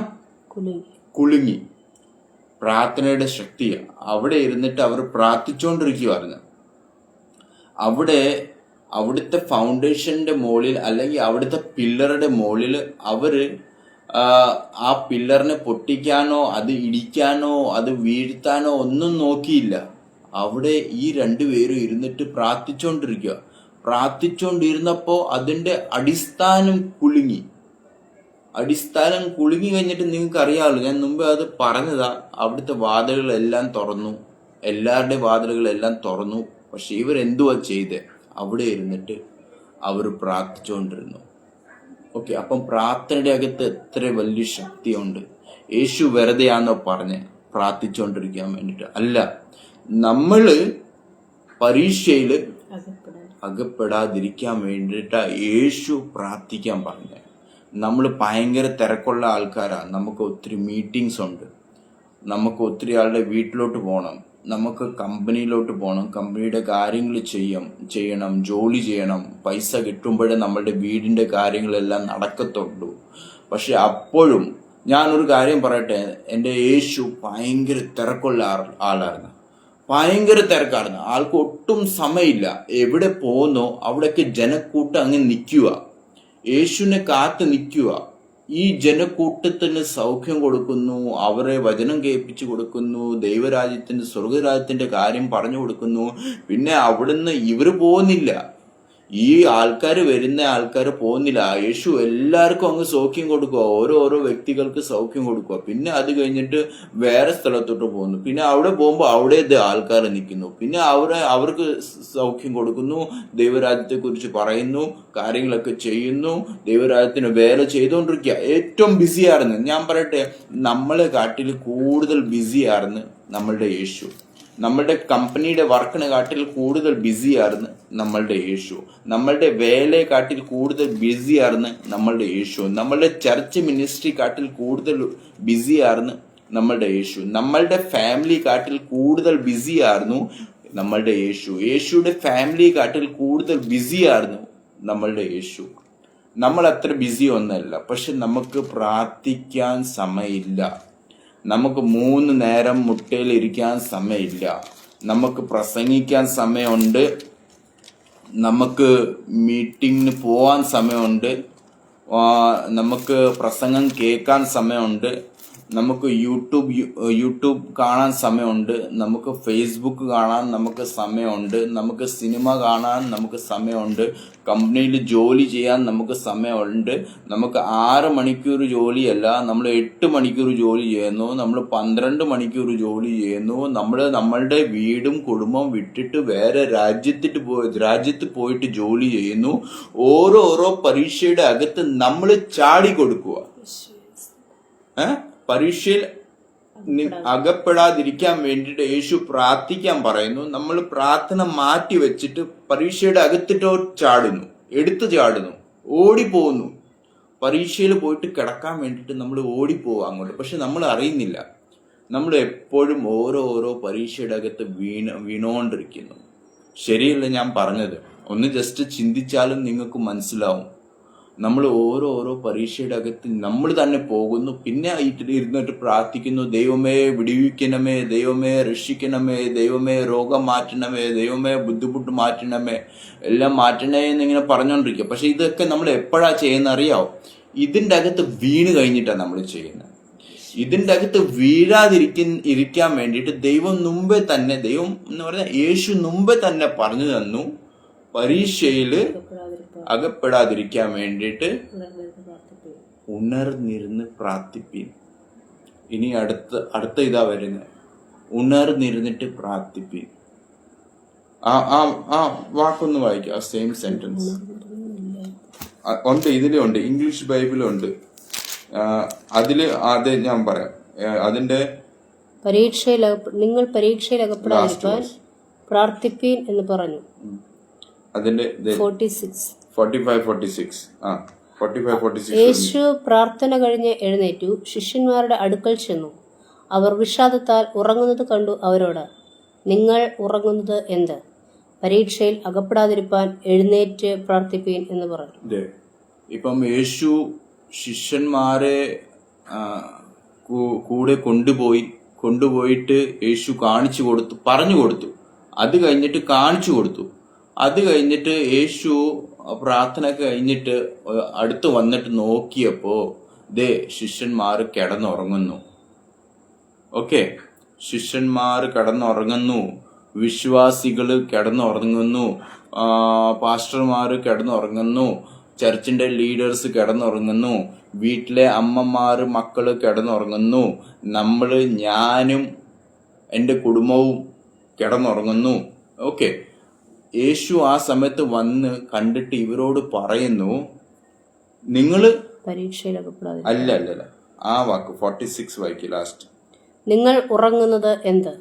കുലുങ്ങി. പ്രാർത്ഥനയുടെ ശക്തി അവിടെ ഇരുന്നിട്ട് അവർ പ്രാർത്ഥിച്ചുകൊണ്ടിരിക്കുവായിരുന്നു. അവിടുത്തെ ഫൗണ്ടേഷന്റെ മുകളിൽ അല്ലെങ്കിൽ അവിടുത്തെ പില്ലറുടെ മുകളിൽ അവര് ആ പില്ലറിനെ പൊട്ടിക്കാനോ അത് ഇടിക്കാനോ അത് വീഴ്ത്താനോ ഒന്നും നോക്കിയില്ല. അവിടെ ഈ രണ്ടുപേരും ഇരുന്നിട്ട് പ്രാർത്ഥിച്ചുകൊണ്ടിരുന്നപ്പോ അതിന്റെ അടിസ്ഥാനം കുലുങ്ങി കഴിഞ്ഞിട്ട് നിങ്ങൾക്ക് അറിയാമല്ലോ, ഞാൻ മുമ്പ് അത് പറഞ്ഞതാ. അവിടുത്തെ വാതിലുകളെല്ലാം തുറന്നു, എല്ലാവരുടെയും വാതിലുകളെല്ലാം തുറന്നു. പക്ഷെ ഇവരെന്തുവാ ചെയ്തേ? അവിടെ ഇരുന്നിട്ട് അവർ പ്രാർത്ഥിച്ചുകൊണ്ടിരുന്നു. ഓക്കെ, അപ്പം പ്രാർത്ഥനയുടെ അകത്ത് എത്ര വലിയ ശക്തിയുണ്ട്. യേശു വെറുതെയാണോ പറഞ്ഞ് പ്രാർത്ഥിച്ചുകൊണ്ടിരിക്കാൻ വേണ്ടിട്ട്? അല്ല, നമ്മള് പരീക്ഷയിൽ അകപ്പെടാതിരിക്കാൻ വേണ്ടിയിട്ടാ യേശു പ്രാർത്ഥിക്കാൻ പറഞ്ഞ. നമ്മൾ ഭയങ്കര തിരക്കുള്ള ആൾക്കാരാ, നമുക്ക് ഒത്തിരി മീറ്റിംഗ്സ് ഉണ്ട്, നമുക്ക് ഒത്തിരി ആളുടെ വീട്ടിലോട്ട് പോകണം, നമുക്ക് കമ്പനിയിലോട്ട് പോകണം, കമ്പനിയുടെ കാര്യങ്ങൾ ചെയ്യണം, ജോലി ചെയ്യണം, പൈസ കിട്ടുമ്പോഴേ നമ്മളുടെ വീടിന്റെ കാര്യങ്ങളെല്ലാം നടക്കത്തുള്ളൂ. പക്ഷെ അപ്പോഴും ഞാനൊരു കാര്യം പറയട്ടെ, എൻ്റെ യേശു ഭയങ്കര തിരക്കുള്ള ആളായിരുന്നു, ഭയങ്കര തിരക്കായിരുന്നു. ആൾക്ക് ഒട്ടും സമയമില്ല. എവിടെ പോകുന്നോ അവിടെയൊക്കെ ജനക്കൂട്ടം അങ്ങ് നിൽക്കുക, യേശുവിനെ കാത്തു നിൽക്കുക. ഈ ജനക്കൂട്ടത്തിന് സൗഖ്യം കൊടുക്കുന്നു, അവരെ വചനം കേൾപ്പിച്ചു കൊടുക്കുന്നു, ദൈവരാജ്യത്തിന്റെ സ്വർഗരാജ്യത്തിന്റെ കാര്യം പറഞ്ഞു കൊടുക്കുന്നു. പിന്നെ അവിടുന്ന് ഇവര് പോകുന്നില്ല, ഈ വരുന്ന ആൾക്കാർ പോകുന്നില്ല. യേശു എല്ലാവർക്കും അങ്ങ് സൗഖ്യം കൊടുക്കുക, ഓരോ വ്യക്തികൾക്ക് സൗഖ്യം കൊടുക്കുക. പിന്നെ അത് കഴിഞ്ഞിട്ട് വേറെ സ്ഥലത്തോട്ട് പോകുന്നു. പിന്നെ അവിടെ പോകുമ്പോൾ അവിടെ ആൾക്കാർ നിൽക്കുന്നു. പിന്നെ അവർക്ക് സൗഖ്യം കൊടുക്കുന്നു, ദൈവരാജ്യത്തെ കുറിച്ച് പറയുന്നു, കാര്യങ്ങളൊക്കെ ചെയ്യുന്നു, ദൈവരാജ്യത്തിന് വേല ചെയ്തുകൊണ്ടിരിക്കുക. ഏറ്റവും ബിസിയായിരുന്നു. ഞാൻ പറയട്ടെ, നമ്മളെ കാട്ടിൽ കൂടുതൽ ബിസിയായിരുന്നു നമ്മളുടെ യേശു. നമ്മളുടെ കമ്പനിയുടെ വർക്കിനെ കാട്ടിൽ കൂടുതൽ ബിസിയായിരുന്നു നമ്മളുടെ യേശു. നമ്മളുടെ വേലയെ കാട്ടിൽ കൂടുതൽ ബിസിയായിരുന്നു നമ്മളുടെ യേശു. നമ്മളുടെ ചർച്ച് മിനിസ്ട്രി കാട്ടിൽ കൂടുതൽ ബിസിയായിരുന്നു നമ്മളുടെ യേശു. നമ്മളുടെ ഫാമിലി കാട്ടിൽ കൂടുതൽ ബിസിയായിരുന്നു നമ്മളുടെ യേശു. യേശുയുടെ ഫാമിലി കാട്ടിൽ കൂടുതൽ ബിസിയായിരുന്നു നമ്മളുടെ യേശു. നമ്മൾ അത്ര ബിസി ഒന്നല്ല, പക്ഷെ നമുക്ക് പ്രാർത്ഥിക്കാൻ സമയമില്ല. നമുക്ക് 3 നേരം മുട്ടയിൽ ഇരിക്കാൻ സമയമില്ല. നമുക്ക് പ്രസംഗിക്കാൻ സമയമുണ്ട്, നമുക്ക് മീറ്റിങ്ങിന് പോവാൻ സമയമുണ്ട്, നമുക്ക് പ്രസംഗം കേൾക്കാൻ സമയമുണ്ട്, നമുക്ക് യൂട്യൂബ് കാണാൻ സമയമുണ്ട്, നമുക്ക് ഫേസ്ബുക്ക് കാണാൻ നമുക്ക് സമയമുണ്ട്, നമുക്ക് സിനിമ കാണാൻ നമുക്ക് സമയമുണ്ട്, കമ്പനിയിൽ ജോലി ചെയ്യാൻ നമുക്ക് സമയമുണ്ട്. നമുക്ക് 6 മണിക്കൂർ ജോലിയല്ല, നമ്മൾ 8 മണിക്കൂർ ജോലി ചെയ്യുന്നു, നമ്മൾ 12 മണിക്കൂർ ജോലി ചെയ്യുന്നു. നമ്മളുടെ വീടും കുടുംബവും വിട്ടിട്ട് വേറെ രാജ്യത്ത് പോയിട്ട് ജോലി ചെയ്യുന്നു. ഓരോ പരീക്ഷയുടെ അകത്ത് നമ്മൾ ചാടി കൊടുക്കുക. പരീക്ഷയിൽ അകപ്പെടാതിരിക്കാൻ വേണ്ടിയിട്ട് യേശു പ്രാർത്ഥിക്കാൻ പറയുന്നു. നമ്മൾ പ്രാർത്ഥന മാറ്റി വെച്ചിട്ട് പരീക്ഷയുടെ അകത്തിട്ടോ എടുത്തു ചാടുന്നു, ഓടിപ്പോകുന്നു. പരീക്ഷയിൽ പോയിട്ട് കിടക്കാൻ വേണ്ടിയിട്ട് നമ്മൾ ഓടിപ്പോവുക അങ്ങോട്ട്. പക്ഷെ നമ്മൾ അറിയുന്നില്ല, നമ്മൾ എപ്പോഴും ഓരോ പരീക്ഷയുടെ അകത്ത് വീണോണ്ടിരിക്കുന്നു. ശരിയല്ല ഞാൻ പറഞ്ഞത്? ഒന്ന് ജസ്റ്റ് ചിന്തിച്ചാലും നിങ്ങൾക്ക് മനസ്സിലാവും. നമ്മൾ ഓരോ പരീക്ഷയുടെ അകത്ത് നമ്മൾ തന്നെ പോകുന്നു. പിന്നെ ഇരുന്നിട്ട് പ്രാർത്ഥിക്കുന്നു, ദൈവമേ വിടുവിക്കണമേ, ദൈവമേ രക്ഷിക്കണമേ, ദൈവമേ രോഗം മാറ്റണമേ, ദൈവമേ ബുദ്ധിമുട്ട് മാറ്റണമേ, എല്ലാം മാറ്റണേ എന്നിങ്ങനെ പറഞ്ഞുകൊണ്ടിരിക്കുക. പക്ഷെ ഇതൊക്കെ നമ്മൾ എപ്പോഴാ ചെയ്യുന്ന അറിയാവോ? ഇതിൻ്റെ അകത്ത് വീണ് കഴിഞ്ഞിട്ടാണ് നമ്മൾ ചെയ്യുന്നത്. ഇതിൻ്റെ അകത്ത് ഇരിക്കാൻ വേണ്ടിയിട്ട് ദൈവം എന്ന് പറഞ്ഞാൽ യേശു മുമ്പേ തന്നെ പറഞ്ഞു തന്നു, പരീക്ഷയില് അകപ്പെടാതിരിക്കാൻ വേണ്ടിയിട്ട് ഉണർന്നിരുന്ന് പ്രാർത്ഥിപ്പീൻ. ഇനി അടുത്ത ഇതാ വരുന്നത്, ഉണർന്നിരുന്നിട്ട് പ്രാർത്ഥിപ്പീൻ. ആ ആ ആ വാക്കൊന്ന് വായിക്കുക, ആ സെയിം സെന്റൻസ് ഉണ്ട്, ഇതിലുണ്ട്, ഇംഗ്ലീഷ് ബൈബിളുണ്ട്. അതില് അത് ഞാൻ പറയാം. അതിന്റെ നിങ്ങൾ പരീക്ഷയിൽ അകപ്പെടാതിരിക്കാൻ പ്രാർത്ഥിപ്പീൻ എന്ന് പറഞ്ഞു. അതിന്റെ 45-46 യേശു പ്രാർത്ഥന കഴിഞ്ഞ് എഴുന്നേറ്റു ശിഷ്യന്മാരുടെ അടുക്കൽ ചെന്നു. അവർ വിഷാദത്താൽ ഉറങ്ങുന്നത് കണ്ടു അവരോട്, നിങ്ങൾ ഉറങ്ങുന്നത് എന്ത്? പരീക്ഷയിൽ അകപ്പെടാതിരിപ്പാൻ എഴുന്നേറ്റ് പ്രാർത്ഥിപ്പീൻ എന്ന് പറഞ്ഞു. ഇപ്പം യേശു ശിഷ്യന്മാരെ കൂടെ കൊണ്ടുപോയിട്ട് യേശു കാണിച്ചു കൊടുത്തു, പറഞ്ഞു കൊടുത്തു. അത് കഴിഞ്ഞിട്ട് കാണിച്ചു കൊടുത്തു. അത് കഴിഞ്ഞിട്ട് യേശു പ്രാർത്ഥന കഴിഞ്ഞിട്ട് അടുത്ത് വന്നിട്ട് നോക്കിയപ്പോ ശിഷ്യന്മാർ കിടന്നുറങ്ങുന്നു. ഓക്കെ, ശിഷ്യന്മാർ കിടന്നുറങ്ങുന്നു, വിശ്വാസികള് കിടന്നുറങ്ങുന്നു, പാസ്റ്റർമാര് കിടന്നുറങ്ങുന്നു, ചർച്ചിന്റെ ലീഡേഴ്സ് കിടന്നുറങ്ങുന്നു, വീട്ടിലെ അമ്മമാര് മക്കള് കിടന്നുറങ്ങുന്നു, ഞാനും എൻ്റെ കുടുംബവും കിടന്നുറങ്ങുന്നു. ഓക്കെ, യേശു ആ സമയത്ത് വന്ന് കണ്ടിട്ട് ഇവരോട് പറയുന്നു, നിങ്ങള് പരീക്ഷയിൽ അല്ല ആ വാക്ക് 46 വായിക്ക് ലാസ്റ്റ്. നിങ്ങൾ ഉറങ്ങുന്നത് എന്ത്?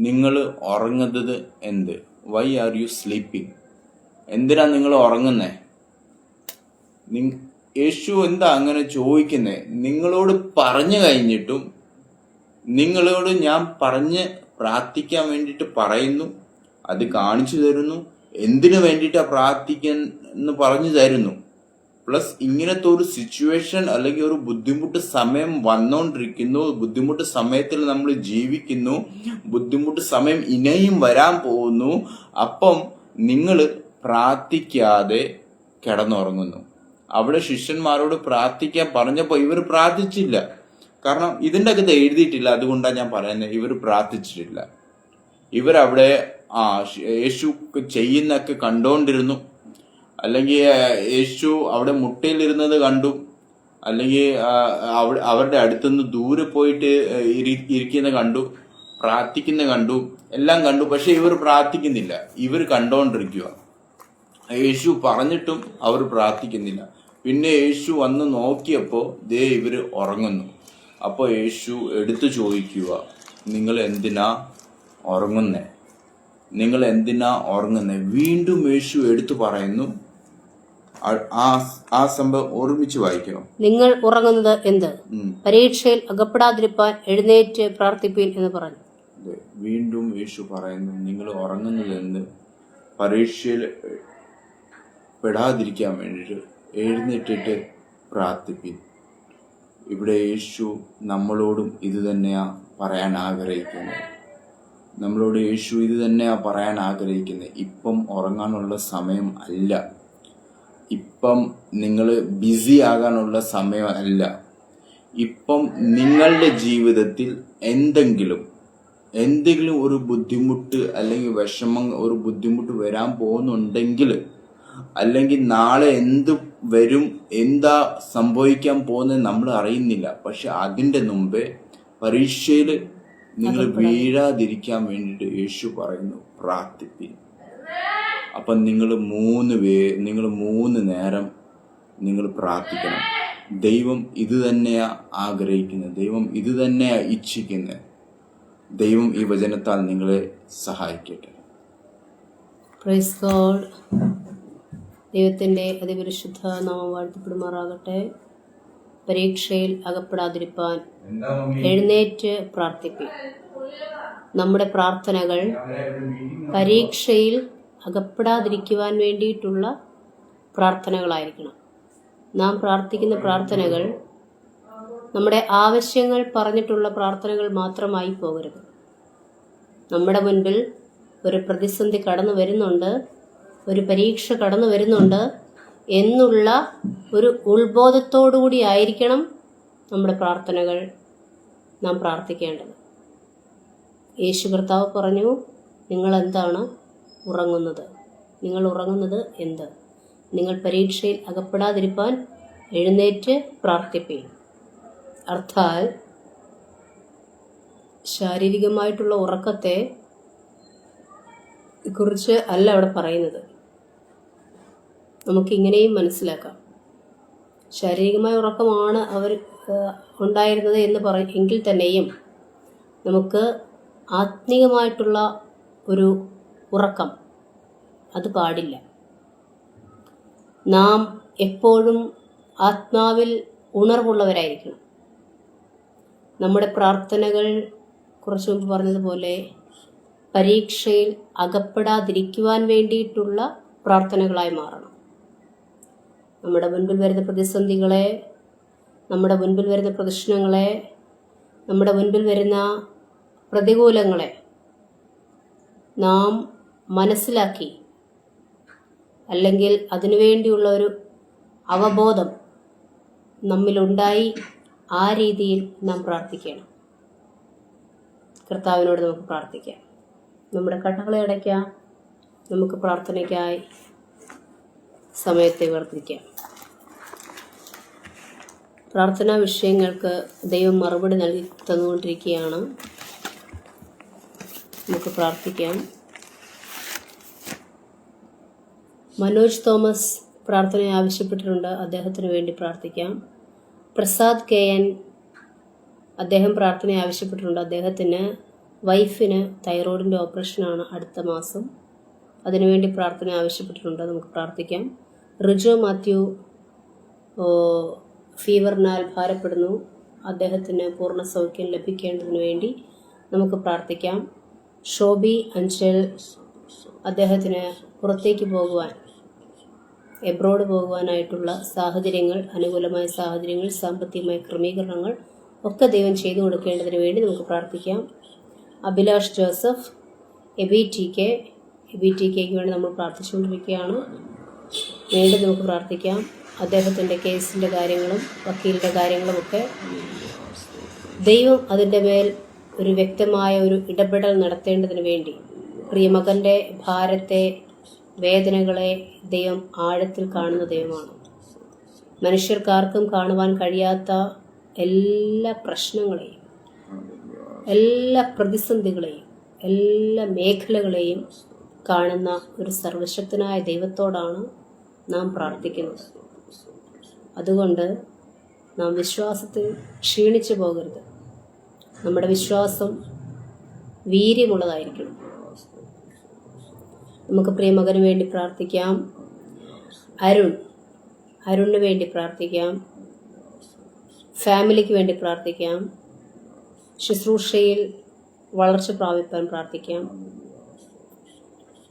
നിങ്ങൾ ഉറങ്ങുന്നത് എന്ത്? Why are you sleeping? എന്തിനാ നിങ്ങൾ ഉറങ്ങുന്നേ? യേശു എന്താ അങ്ങനെ ചോദിക്കുന്നേ? നിങ്ങളോട് പറഞ്ഞു കഴിഞ്ഞിട്ടും നിങ്ങളോട് ഞാൻ പറഞ്ഞ് പ്രാർത്ഥിക്കാൻ വേണ്ടിയിട്ട് പറയുന്നു, അത് കാണിച്ചു തരുന്നു, എന്തിനു വേണ്ടിയിട്ടാ പ്രാർത്ഥിക്കുന്നു പറഞ്ഞു തരുന്നു. പ്ലസ് ഇങ്ങനത്തെ ഒരു സിറ്റുവേഷൻ അല്ലെങ്കിൽ ഒരു ബുദ്ധിമുട്ട് സമയം വന്നോണ്ടിരിക്കുന്നു, ബുദ്ധിമുട്ട് സമയത്തിൽ നമ്മൾ ജീവിക്കുന്നു, ബുദ്ധിമുട്ട് സമയം ഇനിയും വരാൻ പോകുന്നു. അപ്പം നിങ്ങൾ പ്രാർത്ഥിക്കാതെ കിടന്നുറങ്ങുന്നു. അവിടെ ശിഷ്യന്മാരോട് പ്രാർത്ഥിക്കാൻ പറഞ്ഞപ്പോൾ ഇവർ പ്രാർത്ഥിച്ചില്ല. കാരണം ഇതിൻ്റെ അകത്ത് എഴുതിയിട്ടില്ല, അതുകൊണ്ടാണ് ഞാൻ പറയുന്നത്. ഇവർ പ്രാർത്ഥിച്ചിട്ടില്ല. ഇവരവിടെ യേശു ചെയ്യുന്നൊക്കെ കണ്ടോണ്ടിരുന്നു, അല്ലെങ്കിൽ യേശു അവിടെ മുട്ടയിലിരുന്നത് കണ്ടു, അല്ലെങ്കിൽ അവരുടെ അടുത്തുനിന്ന് ദൂരെ പോയിട്ട് ഇരിക്കുന്ന കണ്ടു, പ്രാർത്ഥിക്കുന്ന കണ്ടു, എല്ലാം കണ്ടു. പക്ഷെ ഇവർ പ്രാർത്ഥിക്കുന്നില്ല, ഇവർ കണ്ടോണ്ടിരിക്കുക. യേശു പറഞ്ഞിട്ടും അവർ പ്രാർത്ഥിക്കുന്നില്ല. പിന്നെ യേശു വന്ന് നോക്കിയപ്പോൾ ഇവര് ഉറങ്ങുന്നു. അപ്പോൾ യേശു എടുത്തു ചോദിക്കുക, നിങ്ങൾ എന്തിനാ ഉറങ്ങുന്നേ? നിങ്ങൾ എന്തിനാ ഉറങ്ങുന്നേ? വീണ്ടും യേശു എടുത്തു പറയുന്നു. ആ സംഭവം ഓർമ്മിച്ച് വായിക്കണം. നിങ്ങൾ ഉറങ്ങുന്നത് എന്ത്? പരീക്ഷയിൽ അകപ്പെടാതിരിപ്പാൻ എഴുന്നേറ്റ് പ്രാർത്ഥിപ്പീൻ എന്ന് പറഞ്ഞു. വീണ്ടും യേശു പറയുന്നു, നിങ്ങൾ ഉറങ്ങുന്നത് എന്ത്? പരീക്ഷയിൽ പെടാതിരിക്കാൻ വേണ്ടിയിട്ട് എഴുന്നേറ്റിട്ട് പ്രാർത്ഥിപ്പീൻ. ഇവിടെ യേശു നമ്മളോടും ഇത് തന്നെയാ പറയാൻ ആഗ്രഹിക്കുന്നത്. നമ്മളോട് യേശു ഇത് തന്നെയാ പറയാൻ ആഗ്രഹിക്കുന്നത്. ഇപ്പം ഉറങ്ങാനുള്ള സമയം അല്ല, ഇപ്പം നിങ്ങൾ ബിസി ആകാനുള്ള സമയം അല്ല. ഇപ്പം നിങ്ങളുടെ ജീവിതത്തിൽ എന്തെങ്കിലും ഒരു ബുദ്ധിമുട്ട് അല്ലെങ്കിൽ വിഷമം, ഒരു ബുദ്ധിമുട്ട് വരാൻ പോകുന്നുണ്ടെങ്കിൽ, അല്ലെങ്കിൽ നാളെ എന്ത് വരും, എന്താ സംഭവിക്കാൻ പോകുന്നത് നമ്മൾ അറിയുന്നില്ല. പക്ഷെ അതിൻ്റെ മുമ്പേ പരീക്ഷയിൽ നിങ്ങൾ വീഴാതിരിക്കാൻ വേണ്ടിയിട്ട് യേശു പറയുന്നു, പ്രാർത്ഥിപ്പീൻ. അപ്പം നിങ്ങൾ 3 നേരം നിങ്ങൾ പ്രാർത്ഥിക്കണം. ദൈവം ഇത് തന്നെയാ ആഗ്രഹിക്കുന്നത്, ദൈവം ഇത് തന്നെയാ ഇച്ഛിക്കുന്നത്. ദൈവം ഈ വചനത്താൽ നിങ്ങളെ സഹായിക്കട്ടെ. Praise God. ദൈവത്തിൻ്റെ അതിപരിശുദ്ധ നാമം വാഴ്ത്തപ്പെടുമാറാകട്ടെ. പരീക്ഷയിൽ അകപ്പെടാതിരിപ്പാൻ എഴുന്നേറ്റ് പ്രാർത്ഥിപ്പീൻ. നമ്മുടെ പ്രാർത്ഥനകൾ പരീക്ഷയിൽ അകപ്പെടാതിരിക്കുവാൻ വേണ്ടിയിട്ടുള്ള പ്രാർത്ഥനകളായിരിക്കണം. നാം പ്രാർത്ഥിക്കുന്ന പ്രാർത്ഥനകൾ നമ്മുടെ ആവശ്യങ്ങൾ പറഞ്ഞിട്ടുള്ള പ്രാർത്ഥനകൾ മാത്രമായി പോകരുത്. നമ്മുടെ മുൻപിൽ ഒരു പ്രതിസന്ധി കടന്നു വരുന്നുണ്ട്, ഒരു പരീക്ഷ കടന്നു വരുന്നുണ്ട് എന്നുള്ള ഒരു ഉത്ബോധത്തോടുകൂടി ആയിരിക്കണം നമ്മുടെ പ്രാർത്ഥനകൾ നാം പ്രാർത്ഥിക്കേണ്ടത്. യേശു കർത്താവ് പറഞ്ഞു, നിങ്ങൾ എന്താണ് ഉറങ്ങുന്നത്? നിങ്ങൾ ഉറങ്ങുന്നത് എന്ത്? നിങ്ങൾ പരീക്ഷയിൽ അകപ്പെടാതിരിപ്പാൻ എഴുന്നേറ്റ് പ്രാർത്ഥിപ്പീൻ. അർത്ഥാൽ ശാരീരികമായിട്ടുള്ള ഉറക്കത്തെ കുറിച്ച് അല്ല അവിടെ പറയുന്നത്. നമുക്കിങ്ങനെയും മനസ്സിലാക്കാം. ശാരീരികമായ ഉറക്കമാണ് അവർ ഉണ്ടായിരുന്നത് എന്ന് എങ്കിൽ തന്നെയും നമുക്ക് ആത്മീയമായിട്ടുള്ള ഒരു ഉറക്കം അത് പാടില്ല. നാം എപ്പോഴും ആത്മാവിൽ ഉണർവുള്ളവരായിരിക്കണം. നമ്മുടെ പ്രാർത്ഥനകൾ കുറച്ചു മുമ്പ് പറഞ്ഞതുപോലെ പരീക്ഷയിൽ അകപ്പെടാതിരിക്കുവാൻ വേണ്ടിയിട്ടുള്ള പ്രാർത്ഥനകളായി മാറണം. നമ്മുടെ മുൻപിൽ വരുന്ന പ്രതിസന്ധികളെ, നമ്മുടെ മുൻപിൽ വരുന്ന പ്രശ്നങ്ങളെ, നമ്മുടെ മുൻപിൽ വരുന്ന പ്രതികൂലങ്ങളെ നാം മനസ്സിലാക്കി, അല്ലെങ്കിൽ അതിനുവേണ്ടിയുള്ള ഒരു അവബോധം നമ്മിലുണ്ടായി ആ രീതിയിൽ നാം പ്രാർത്ഥിക്കണം. കർത്താവിനോട് നമുക്ക് പ്രാർത്ഥിക്കാം. നമ്മുടെ കണ്ണുകളെ അടയ്ക്കാം. നമുക്ക് പ്രാർത്ഥനയ്ക്കായി സമയത്തെ വർദ്ധിക്കാം. പ്രാർത്ഥനാ വിഷയങ്ങൾക്ക് ദൈവം മറുപടി നൽകി തന്നുകൊണ്ടിരിക്കുകയാണ്. നമുക്ക് പ്രാർത്ഥിക്കാം. മനോജ് തോമസ് പ്രാർത്ഥന ആവശ്യപ്പെട്ടിട്ടുണ്ട്. അദ്ദേഹത്തിന് വേണ്ടി പ്രാർത്ഥിക്കാം. പ്രസാദ് KN അദ്ദേഹം പ്രാർത്ഥന ആവശ്യപ്പെട്ടിട്ടുണ്ട്. അദ്ദേഹത്തിന് വൈഫിന് തൈറോയിഡിൻ്റെ ഓപ്പറേഷനാണ് അടുത്ത മാസം. അതിനുവേണ്ടി പ്രാർത്ഥന ആവശ്യപ്പെട്ടിട്ടുണ്ട്. നമുക്ക് പ്രാർത്ഥിക്കാം. റിജോ മാത്യു ഫീവറിനാൽ ഭാരപ്പെടുന്നു. അദ്ദേഹത്തിന് പൂർണ്ണ സൗഖ്യം ലഭിക്കേണ്ടതിന് വേണ്ടി നമുക്ക് പ്രാർത്ഥിക്കാം. ഷോബി അഞ്ചൽ അദ്ദേഹത്തിന് പുറത്തേക്ക് പോകുവാൻ, എബ്രോഡ് പോകുവാനായിട്ടുള്ള സാഹചര്യങ്ങൾ, അനുകൂലമായ സാഹചര്യങ്ങൾ, സാമ്പത്തികമായ ക്രമീകരണങ്ങൾ ഒക്കെ ദൈവം ചെയ്തു കൊടുക്കേണ്ടതിന് വേണ്ടി നമുക്ക് പ്രാർത്ഥിക്കാം. അഭിലാഷ് ജോസഫ് എബി ടി കെക്ക് വേണ്ടി നമ്മൾ പ്രാർത്ഥിച്ചുകൊണ്ടിരിക്കുകയാണ്. വീണ്ടും നമുക്ക് പ്രാർത്ഥിക്കാം. അദ്ദേഹത്തിൻ്റെ കേസിൻ്റെ കാര്യങ്ങളും വക്കീലിൻ്റെ കാര്യങ്ങളുമൊക്കെ ദൈവം അതിൻ്റെ മേൽ ഒരു വ്യക്തമായ ഒരു ഇടപെടൽ നടത്തേണ്ടതിന് വേണ്ടി, പ്രിയമകൻ്റെ ഭാരത്തെ, വേദനകളെ ദൈവം ആഴത്തിൽ കാണുന്ന ദൈവമാണ്. മനുഷ്യർക്കാർക്കും കാണുവാൻ കഴിയാത്ത എല്ലാ പ്രശ്നങ്ങളെയും, എല്ലാ പ്രതിസന്ധികളെയും, എല്ലാ മേഖലകളെയും കാണുന്ന ഒരു സർവശക്തനായ ദൈവത്തോടാണ് നാം പ്രാർത്ഥിക്കുന്നത്. അതുകൊണ്ട് നാം വിശ്വാസത്തിൽ ക്ഷീണിച്ചു പോകരുത്. നമ്മുടെ വിശ്വാസം വീര്യമുള്ളതായിരിക്കണം. നമുക്ക് പ്രിയമകന് വേണ്ടി പ്രാർത്ഥിക്കാം. അരുണിന് വേണ്ടി പ്രാർത്ഥിക്കാം. ഫാമിലിക്ക് വേണ്ടി പ്രാർത്ഥിക്കാം. ശുശ്രൂഷയിൽ വളർച്ച പ്രാപിപ്പാൻ പ്രാർത്ഥിക്കാം.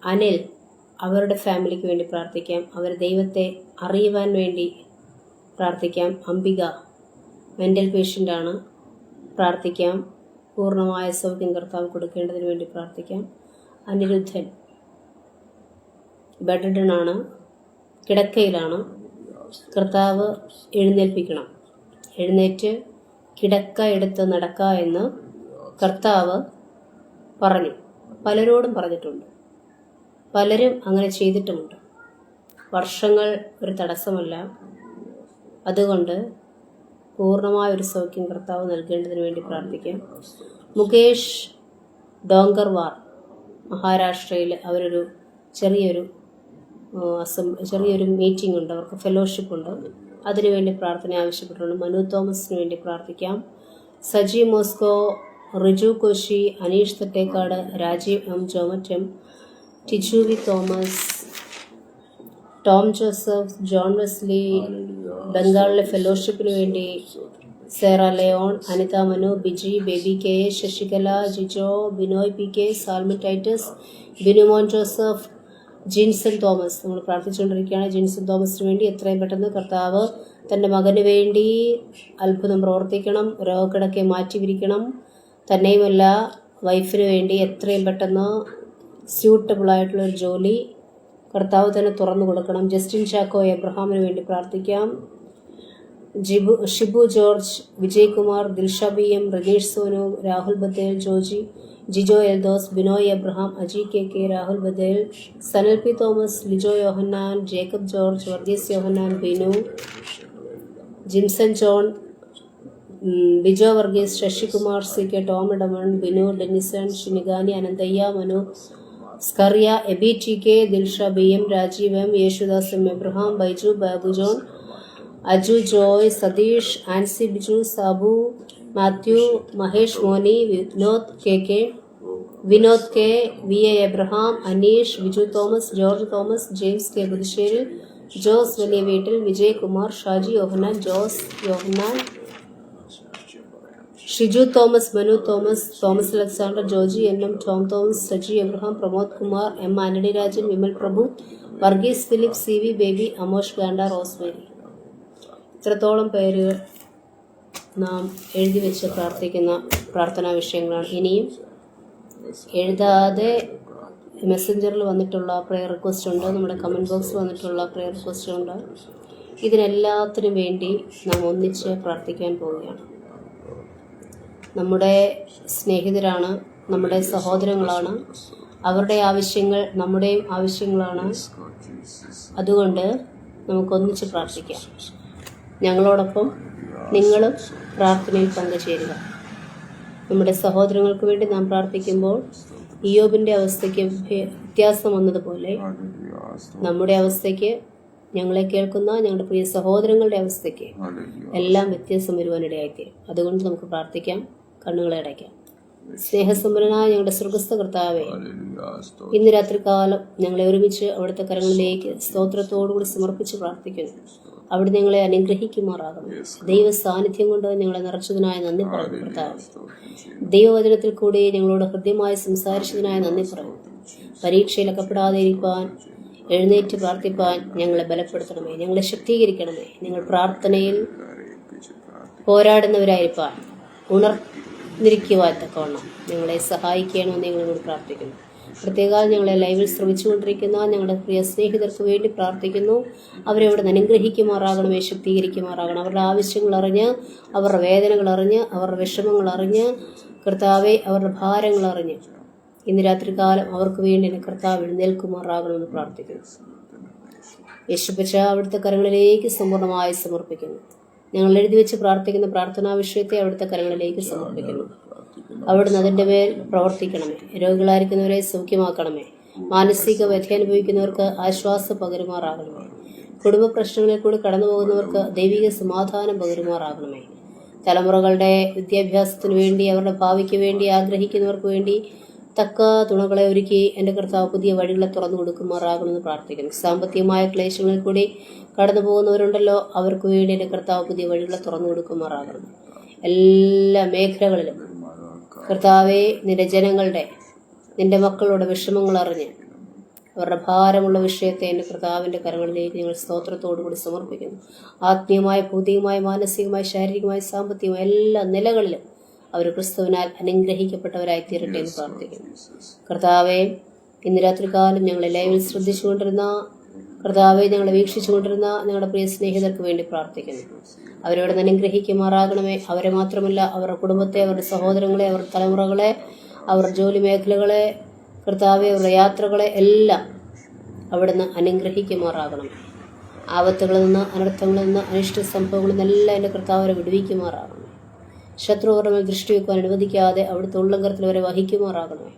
അനിൽ, അവരുടെ ഫാമിലിക്ക് വേണ്ടി പ്രാർത്ഥിക്കാം. അവർ ദൈവത്തെ അറിയുവാൻ വേണ്ടി പ്രാർത്ഥിക്കാം. അംബിക മെൻ്റൽ പേഷ്യൻ്റാണ്, പ്രാർത്ഥിക്കാം. പൂർണ്ണമായ സൗഖ്യം കർത്താവ് കൊടുക്കേണ്ടതിന് വേണ്ടി പ്രാർത്ഥിക്കാം. അനിരുദ്ധൻ ബെഡഡനാണ്, കിടക്കയിലാണ്. കർത്താവ് എഴുന്നേൽപ്പിക്കണം. എഴുന്നേറ്റ് കിടക്ക എടുത്ത് നടക്ക എന്ന് കർത്താവ് പറഞ്ഞു. പലരോടും പറഞ്ഞിട്ടുണ്ട്. പലരും അങ്ങനെ ചെയ്തിട്ടുമുണ്ട്. വർഷങ്ങൾ ഒരു തടസ്സമല്ല. അതുകൊണ്ട് പൂർണ്ണമായ ഒരു സൗഖ്യം കർത്താവ് നൽകേണ്ടതിന് വേണ്ടി പ്രാർത്ഥിക്കാം. മുകേഷ് ഡോങ്കർവാർ, മഹാരാഷ്ട്രയിൽ അവരൊരു ചെറിയൊരു മീറ്റിംഗ് ഉണ്ട്, അവർക്ക് ഫെലോഷിപ്പ് ഉണ്ട്. അതിനുവേണ്ടി പ്രാർത്ഥന ആവശ്യപ്പെട്ടിട്ടുണ്ട്. മനു തോമസിന് വേണ്ടി പ്രാർത്ഥിക്കാം. സജി മോസ്കോ, റിജു കോശി, അനീഷ് തട്ടേക്കാട്, രാജീവ് M ജോമറ്റം, ടിജു വി തോമസ്, ടോം ജോസഫ്, ജോൺ വെസ്ലി, ബംഗാളിലെ ഫെലോഷിപ്പിന് വേണ്ടി സേറ ലെയോൺ, അനിത മനു, ബിജി, ബേബി KA, ശശികല, ജിജോ, ബിനോയ് PK, സാൽമൻ ടൈറ്റസ്, ബിനുമോൻ ജോസഫ്, ജിൻസൺ തോമസ്. നമ്മൾ പ്രാർത്ഥിച്ചുകൊണ്ടിരിക്കുകയാണ്. ജിൻസൺ തോമസിന് വേണ്ടി എത്രയും പെട്ടെന്ന് കർത്താവ് തൻ്റെ മകന് വേണ്ടി അത്ഭുതം പ്രവർത്തിക്കണം. രോഗക്കിടക്കെ മാറ്റിവിരിക്കണം. തന്നെയുമല്ല, വൈഫിന് വേണ്ടി എത്രയും പെട്ടെന്ന് സ്യൂട്ടബിളായിട്ടുള്ളൊരു ജോലി കർത്താവ് തന്നെ തുറന്നു കൊടുക്കണം. ജസ്റ്റിൻ ചാക്കോ എബ്രഹാമിന് വേണ്ടി പ്രാർത്ഥിക്കാം. Shibu George, Vijay Kumar, Dilsha BM, Rajesh Sonu, Rahul Bethel, Jijo Eldos, Binoy Abraham, Aji KK, Rahul Badel, Sanal P Thomas, Lijo Yohannan, Jacob George, Varghese Yohannan, Binu, Jimson John, Bijo Varghese, Sasikumar CK, Tom Edamon, Binu, Dennison, Shinigani, Ananthayya, Manu, Scaria, Abi T K, Dilsha, B M, Rajeev M, Yesudas M, Abraham, Baiju, Babu John, Aju, Joy, Satheesh, Ancy, Biju, Sabu, Mathew, Mahesh, Moni, Vinod K, V A Abraham, Aneesh, Biju Thomas, George Thomas, James K Puthussery, Jose വലിയ വീട്ടിൽ, Vijay Kumar, Shaji Yohannan, Jose Yohannan, Shiju Thomas, Manu Thomas, Thomas Alexander, Joji N M, Tom Thomas, Saji Abraham, Pramod Kumar, M Antony Rajan, Vimal Prabhu, Varghese Philip, C V Baby, Amosh Ganda, Rosemary. ഇത്രത്തോളം പേര് നാം എഴുതി വെച്ച് പ്രാർത്ഥിക്കുന്ന പ്രാർത്ഥനാ വിഷയങ്ങളാണ്. ഇനിയും എഴുതാതെ മെസ്സഞ്ചറിൽ വന്നിട്ടുള്ള പ്രെയർ റിക്വസ്റ്റ് ഉണ്ട്, നമ്മുടെ കമൻറ്റ് ബോക്സിൽ വന്നിട്ടുള്ള പ്രെയർ റിക്വസ്റ്റ് ഉണ്ട്. ഇതിനെല്ലാത്തിനും വേണ്ടി നാം ഒന്നിച്ച് പ്രാർത്ഥിക്കാൻ പോവുകയാണ്. നമ്മുടെ സ്നേഹിതരാണ്, നമ്മുടെ സഹോദരങ്ങളാണ്, അവരുടെ ആവശ്യങ്ങൾ നമ്മുടെയും ആവശ്യങ്ങളാണ്. അതുകൊണ്ട് നമുക്കൊന്നിച്ച് പ്രാർത്ഥിക്കാം. ഞങ്ങളോടൊപ്പം നിങ്ങളും പ്രാർത്ഥനയിൽ പങ്കുചേരുക. നമ്മുടെ സഹോദരങ്ങൾക്ക് വേണ്ടി നാം പ്രാർത്ഥിക്കുമ്പോൾ ഇയ്യോബിൻ്റെ അവസ്ഥയ്ക്ക് വ്യത്യാസം വന്നതുപോലെ നമ്മുടെ അവസ്ഥയ്ക്ക്, ഞങ്ങളെ കേൾക്കുന്ന ഞങ്ങളുടെ പ്രിയ സഹോദരങ്ങളുടെ അവസ്ഥയ്ക്ക് എല്ലാം വ്യത്യാസം വരുവാനിടയായിത്തീരും. അതുകൊണ്ട് നമുക്ക് പ്രാർത്ഥിക്കാം. കണ്ണുകളെ അടയ്ക്കാം. സ്നേഹസമ്പന്നനായ ഞങ്ങളുടെ സ്വർഗസ്ഥ കർത്താവേ, ഇന്ന് രാത്രികാലം ഞങ്ങളെ ഒരുമിച്ച് അവിടുത്തെ കരങ്ങളിലേക്ക് സ്തോത്രത്തോടുകൂടി സമർപ്പിച്ച് പ്രാർത്ഥിക്കുന്നു. അവിടെ ഞങ്ങളെ അനുഗ്രഹിക്കുമാറാകണം. ദൈവ സാന്നിധ്യം കൊണ്ട് ഞങ്ങളെ നിറച്ചതിനായി നന്ദി പറയുന്നു കർത്താവേ. ദൈവവചനത്തിൽ കൂടി ഞങ്ങളോട് ഹൃദ്യമായി സംസാരിച്ചതിനായി നന്ദി പറയുന്നു. പരീക്ഷയിൽ അകപ്പെടാതെ ഇരിക്കാൻ, എഴുന്നേറ്റ് പ്രാർത്ഥിപ്പാൻ ഞങ്ങളെ ബലപ്പെടുത്തണമേ, ഞങ്ങളെ ശക്തീകരിക്കണമേ. ഞങ്ങൾ പ്രാർത്ഥനയിൽ പോരാടുന്നവരായിരിക്കാൻ, ഉണർന്നിരിക്കുവാൻ തക്കവണ്ണം ഞങ്ങളെ സഹായിക്കണമെന്ന് ഞങ്ങളോട് പ്രാർത്ഥിക്കുന്നു. പ്രത്യേകം ഞങ്ങളെ ലൈവിൽ ശ്രമിച്ചുകൊണ്ടിരിക്കുന്ന ഞങ്ങളുടെ പ്രിയ സ്നേഹിതർക്ക് വേണ്ടി പ്രാർത്ഥിക്കുന്നു. അവരെ അവിടെ നിന്ന് അനുഗ്രഹിക്കുമാറാകണമേ, ശക്തീകരിക്കുമാറാകണം. അവരുടെ ആവശ്യങ്ങൾ അറിഞ്ഞ്, അവരുടെ വേദനകൾ അറിഞ്ഞ്, അവരുടെ വിഷമങ്ങൾ അറിഞ്ഞ്, കർത്താവെ അവരുടെ ഭാരങ്ങൾ അറിഞ്ഞ് ഇന്ന് രാത്രികാലം അവർക്ക് വേണ്ടി കർത്താവ് എഴുന്നേൽക്കുമാറാകണമെന്ന് പ്രാർത്ഥിക്കുന്നു. യേശുപ്പച്ച അവിടുത്തെ കരങ്ങളിലേക്ക് സമ്പൂർണ്ണമായി സമർപ്പിക്കുന്നു. ഞങ്ങൾ എഴുതി വെച്ച് പ്രാർത്ഥിക്കുന്ന പ്രാർത്ഥനാ വിഷയത്തെ അവിടുത്തെ കരങ്ങളിലേക്ക് സമർപ്പിക്കുന്നു. അവിടുന്ന് അതിൻ്റെ മേൽ പ്രവർത്തിക്കണമേ. രോഗികളായിരിക്കുന്നവരെ സൗഖ്യമാക്കണമേ. മാനസിക വ്യഥ അനുഭവിക്കുന്നവർക്ക് ആശ്വാസം പകരുമാറാകണമേ. കുടുംബ പ്രശ്നങ്ങളിൽ കൂടി കടന്നു പോകുന്നവർക്ക് ദൈവിക സമാധാനം പകരുമാറാകണമേ. തലമുറകളുടെ വിദ്യാഭ്യാസത്തിന് വേണ്ടി, അവരുടെ ഭാവിക്ക് വേണ്ടി ആഗ്രഹിക്കുന്നവർക്ക് വേണ്ടി തക്ക തുണകളെ ഒരുക്കി എൻ്റെ കർത്താവ് പുതിയ വഴികളെ തുറന്നു കൊടുക്കുമാറാകണമെന്ന് പ്രാർത്ഥിക്കുന്നു. സാമ്പത്തികമായ ക്ലേശങ്ങളിൽ കൂടി കടന്നു പോകുന്നവരുണ്ടല്ലോ, അവർക്ക് വേണ്ടി എൻ്റെ കർത്താവ് പുതിയ വഴികളെ തുറന്നു കൊടുക്കുമാറാകണം. എല്ലാ മേഖലകളിലും കർത്താവെ നിന്റെ ജനങ്ങളുടെ, നിന്റെ മക്കളുടെ വിഷമങ്ങൾ അറിഞ്ഞ് അവരുടെ ഭാരമുള്ള വിഷയത്തെ എൻ്റെ കർത്താവിൻ്റെ കരങ്ങളിലേക്ക് ഞങ്ങൾ സ്തോത്രത്തോടുകൂടി സമർപ്പിക്കുന്നു. ആത്മീയമായ, ഭൗതികമായ, മാനസികമായ, ശാരീരികമായ, സാമ്പത്തികമായ എല്ലാ നിലകളിലും അവർ ക്രിസ്തുവിനാൽ അനുഗ്രഹിക്കപ്പെട്ടവരായി തീരട്ടെ എന്ന് പ്രാർത്ഥിക്കുന്നു. കർത്താവെ ഇന്ന് രാത്രികാലം ഞങ്ങളെ ലൈവിൽ ശ്രദ്ധിച്ചുകൊണ്ടിരുന്ന കർത്താവെ, ഞങ്ങളെ വീക്ഷിച്ചുകൊണ്ടിരുന്ന ഞങ്ങളുടെ പ്രിയ സ്നേഹിതർക്ക് വേണ്ടി പ്രാർത്ഥിക്കുന്നു. അവരോട് അനുഗ്രഹിക്കുമാറാകണമേ. അവരെ മാത്രമല്ല, അവരുടെ കുടുംബത്തെ, അവരുടെ സഹോദരങ്ങളെ, അവരുടെ തലമുറകളെ, അവരുടെ ജോലി മേഖലകളെ, കർത്താവെ അവരുടെ യാത്രകളെ എല്ലാം അവിടുന്ന് അനുഗ്രഹിക്കുമാറാകണം. ആപത്തുകളിൽ നിന്ന്, അനർത്ഥങ്ങളിൽ നിന്ന്, അനിഷ്ട സംഭവങ്ങളിൽ നിന്നെല്ലാം എൻ്റെ കർത്താവരെ വിടുവിക്കുമാറാകണം. ശത്രുവർമ്മ ദൃഷ്ടി വെക്കുവാൻ അനുവദിക്കാതെ അവിടുത്തെ ഉള്ളങ്കരത്തിൽ വരെ വഹിക്കുമാറാകണമേ.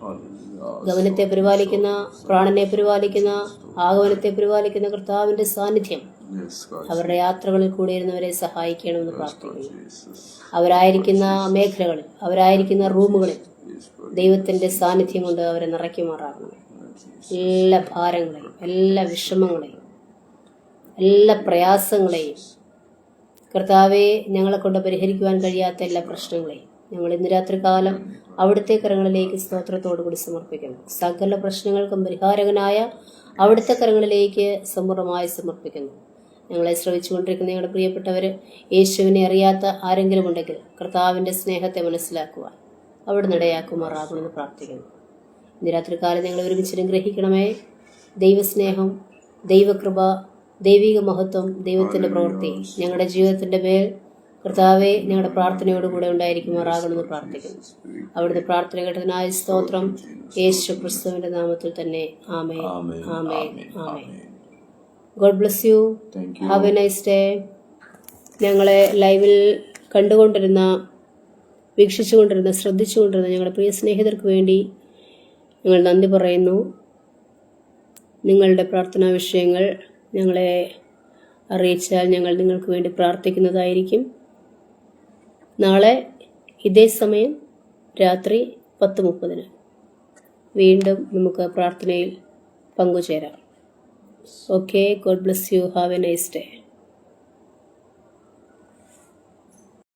ഗമനത്തെ പരിപാലിക്കുന്ന, പ്രാണനെ പരിപാലിക്കുന്ന, ആഗമനത്തെ പരിപാലിക്കുന്ന കർത്താവിൻ്റെ സാന്നിധ്യം അവരുടെ യാത്രകളിൽ കൂടിയിരുന്നവരെ സഹായിക്കണമെന്ന് പ്രാർത്ഥിക്കുന്നു. അവരായിരിക്കുന്ന മേഖലകളിൽ, അവരായിരിക്കുന്ന റൂമുകളിൽ ദൈവത്തിൻ്റെ സാന്നിധ്യം കൊണ്ട് അവരെ നിറയ്ക്കുമാറാകണം. എല്ലാ ഭാരങ്ങളെയും, എല്ലാ വിഷമങ്ങളെയും, എല്ലാ പ്രയാസങ്ങളെയും കർത്താവെ, ഞങ്ങളെ കൊണ്ട് പരിഹരിക്കുവാൻ കഴിയാത്ത എല്ലാ പ്രശ്നങ്ങളെയും ഞങ്ങൾ ഇന്ന് രാത്രികാലം അവിടുത്തെ കരങ്ങളിലേക്ക് സ്തോത്രത്തോടുകൂടി സമർപ്പിക്കുന്നു. സകല പ്രശ്നങ്ങൾക്കും പരിഹാരകനായ അവിടുത്തെ കരങ്ങളിലേക്ക് സമ്പൂർണ്ണമായി സമർപ്പിക്കുന്നു. ഞങ്ങളെ ശ്രവിച്ചുകൊണ്ടിരിക്കുന്ന ഞങ്ങളുടെ പ്രിയപ്പെട്ടവർ, യേശുവിനെ അറിയാത്ത ആരെങ്കിലും ഉണ്ടെങ്കിൽ കർത്താവിൻ്റെ സ്നേഹത്തെ മനസ്സിലാക്കുവാൻ അവിടുന്ന് ഇടയാക്കുമാറാകണമെന്ന് പ്രാർത്ഥിക്കുന്നു. ഇന്ന് രാത്രികാലം ഞങ്ങളെ ഒരുമിച്ച് അനുഗ്രഹിക്കണമേ. ദൈവസ്നേഹം, ദൈവകൃപ, ദൈവിക മഹത്വം, ദൈവത്തിൻ്റെ പ്രവൃത്തി ഞങ്ങളുടെ ജീവിതത്തിൻ്റെ മേൽ കർത്താവെ ഞങ്ങളുടെ പ്രാർത്ഥനയോടുകൂടെ ഉണ്ടായിരിക്കുമാറാകണമെന്ന് പ്രാർത്ഥിക്കുന്നു. അവിടുത്തെ പ്രാർത്ഥന കേട്ടതിനായി സ്തോത്രം. യേശു ക്രിസ്തുവിൻ്റെ നാമത്തിൽ തന്നെ. Amen, amen, amen. God bless you. Have a nice day. ഞങ്ങളെ ലൈവിൽ കണ്ടുകൊണ്ടിരുന്ന, വീക്ഷിച്ചുകൊണ്ടിരുന്ന, ശ്രദ്ധിച്ചുകൊണ്ടിരുന്ന ഞങ്ങളുടെ പ്രിയ സ്നേഹിതർക്ക് വേണ്ടി ഞങ്ങൾ നന്ദി പറയുന്നു. നിങ്ങളുടെ പ്രാർത്ഥനാ വിഷയങ്ങൾ ഞങ്ങളെ അറിയിച്ചാൽ ഞങ്ങൾ നിങ്ങൾക്ക് വേണ്ടി പ്രാർത്ഥിക്കുന്നതായിരിക്കും. നാളെ ഇതേ സമയം രാത്രി 10:30 വീണ്ടും നമുക്ക് പ്രാർത്ഥനയിൽ പങ്കുചേരാം. Okay, God bless you. Have a nice day.